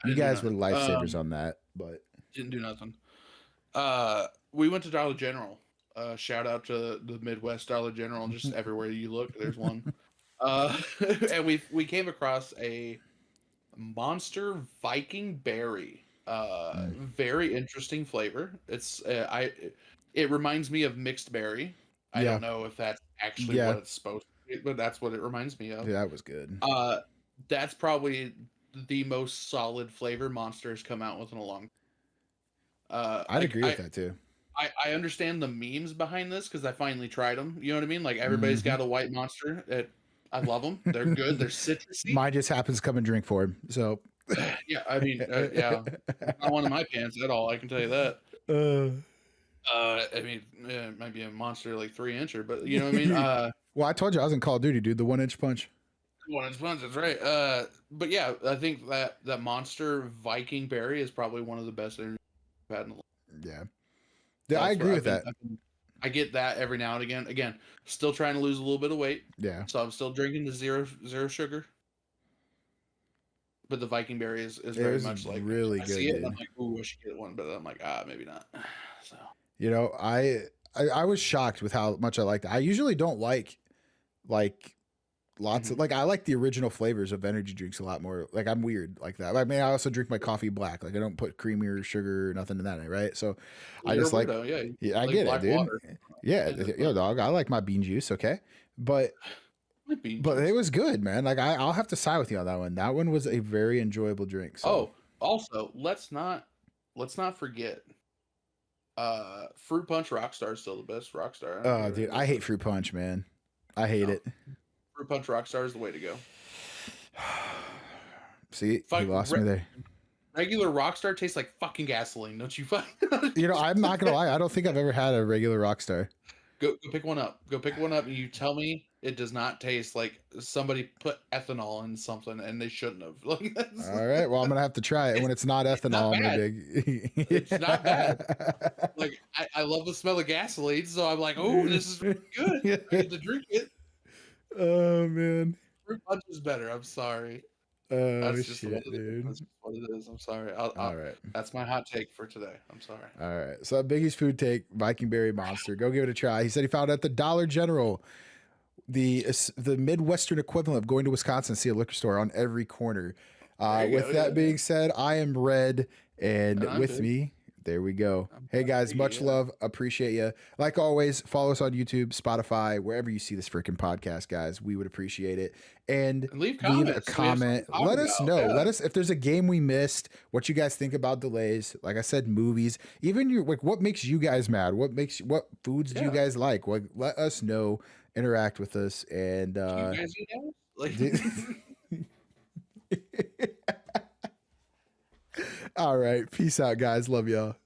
You guys were lifesavers on that, but didn't do nothing. We went to Dollar General. Shout out to the Midwest Dollar General. Just everywhere you look, there's one. And we came across a Monster Viking Berry. Very interesting flavor. It's it reminds me of mixed berry. I don't know if that's actually what it's supposed to be, but that's what it reminds me of. Yeah, that was good. That's probably the most solid flavor Monster has come out with in a long time. I'd agree with that too. I understand the memes behind this because I finally tried them. You know what I mean? Like everybody's got a white Monster. I love them. They're good. They're citrusy. Mine just happens to come and drink for him. So yeah, I mean, yeah, not one of my pants at all. I can tell you that. I mean, it might be a Monster like 3-incher, but you know what I mean. Well, I told you I was in Call of Duty, dude. The 1-inch punch. 1-inch punch. That's right. But yeah, I think that Monster Viking Berry is probably one of the best energy I've had in a long time. Yeah, I agree with that. I get that every now and again. Again, still trying to lose a little bit of weight. Yeah. So I'm still drinking the zero sugar. But the Viking Berry is very much like really I good. See it, dude. I'm like, ooh, I should get one, but I'm like, maybe not. So you know, I was shocked with how much I liked it. I usually don't like lots of I like the original flavors of energy drinks a lot more. Like I'm weird like that. I mean, I also drink my coffee black. Like I don't put creamy or sugar or nothing in that, right? So I just like yeah, I get it, dude. Water. Yeah, yo, dog. I like my bean juice, okay? But it was good, man. Like I'll have to side with you on that one. That one was a very enjoyable drink. So. Oh, also, let's not forget Fruit Punch Rockstar is still the best Rockstar. Oh, dude, I hate Fruit Punch, man. I hate it. Fruit Punch Rockstar is the way to go. See, you lost me there. Regular Rockstar tastes like fucking gasoline, don't you? You know, I'm not gonna lie. I don't think I've ever had a regular Rockstar. Go pick one up. Go pick one up, and you tell me It does not taste like somebody put ethanol in something and they shouldn't have. Like, that's, All right. Well, I'm gonna have to try it when it's not it's not ethanol. I'm gonna bad. dig. It's not bad. Like I love the smell of gasoline, so I'm like, oh, this is really good. I get to drink it. Oh man. Fruit punch is better. I'm sorry. Oh That's just what shit, it is. dude. That's just what it is. I'm sorry. All right. That's my hot take for today. I'm sorry. All right. So Biggie's food take, Viking Berry Monster. Go give it a try. He said he found it at the Dollar General, the Midwestern equivalent of going to Wisconsin and see a liquor store on every corner. With that being said, I am Red, and I'm with Big. me, there we go. Hey guys, Biggie, much love. Appreciate you. Like always, follow us on YouTube, Spotify, wherever you see this freaking podcast, guys. We would appreciate it. And leave a comments. comment. We have something to talk Let us about. know. Yeah. Let us if there's a game we missed, what you guys think about delays. Like I said, movies. Even your like what makes you guys mad? What foods do you Yeah. guys like? What let us know. Interact with us and Do you guys eat those? Like, all right. Peace out, guys. Love y'all.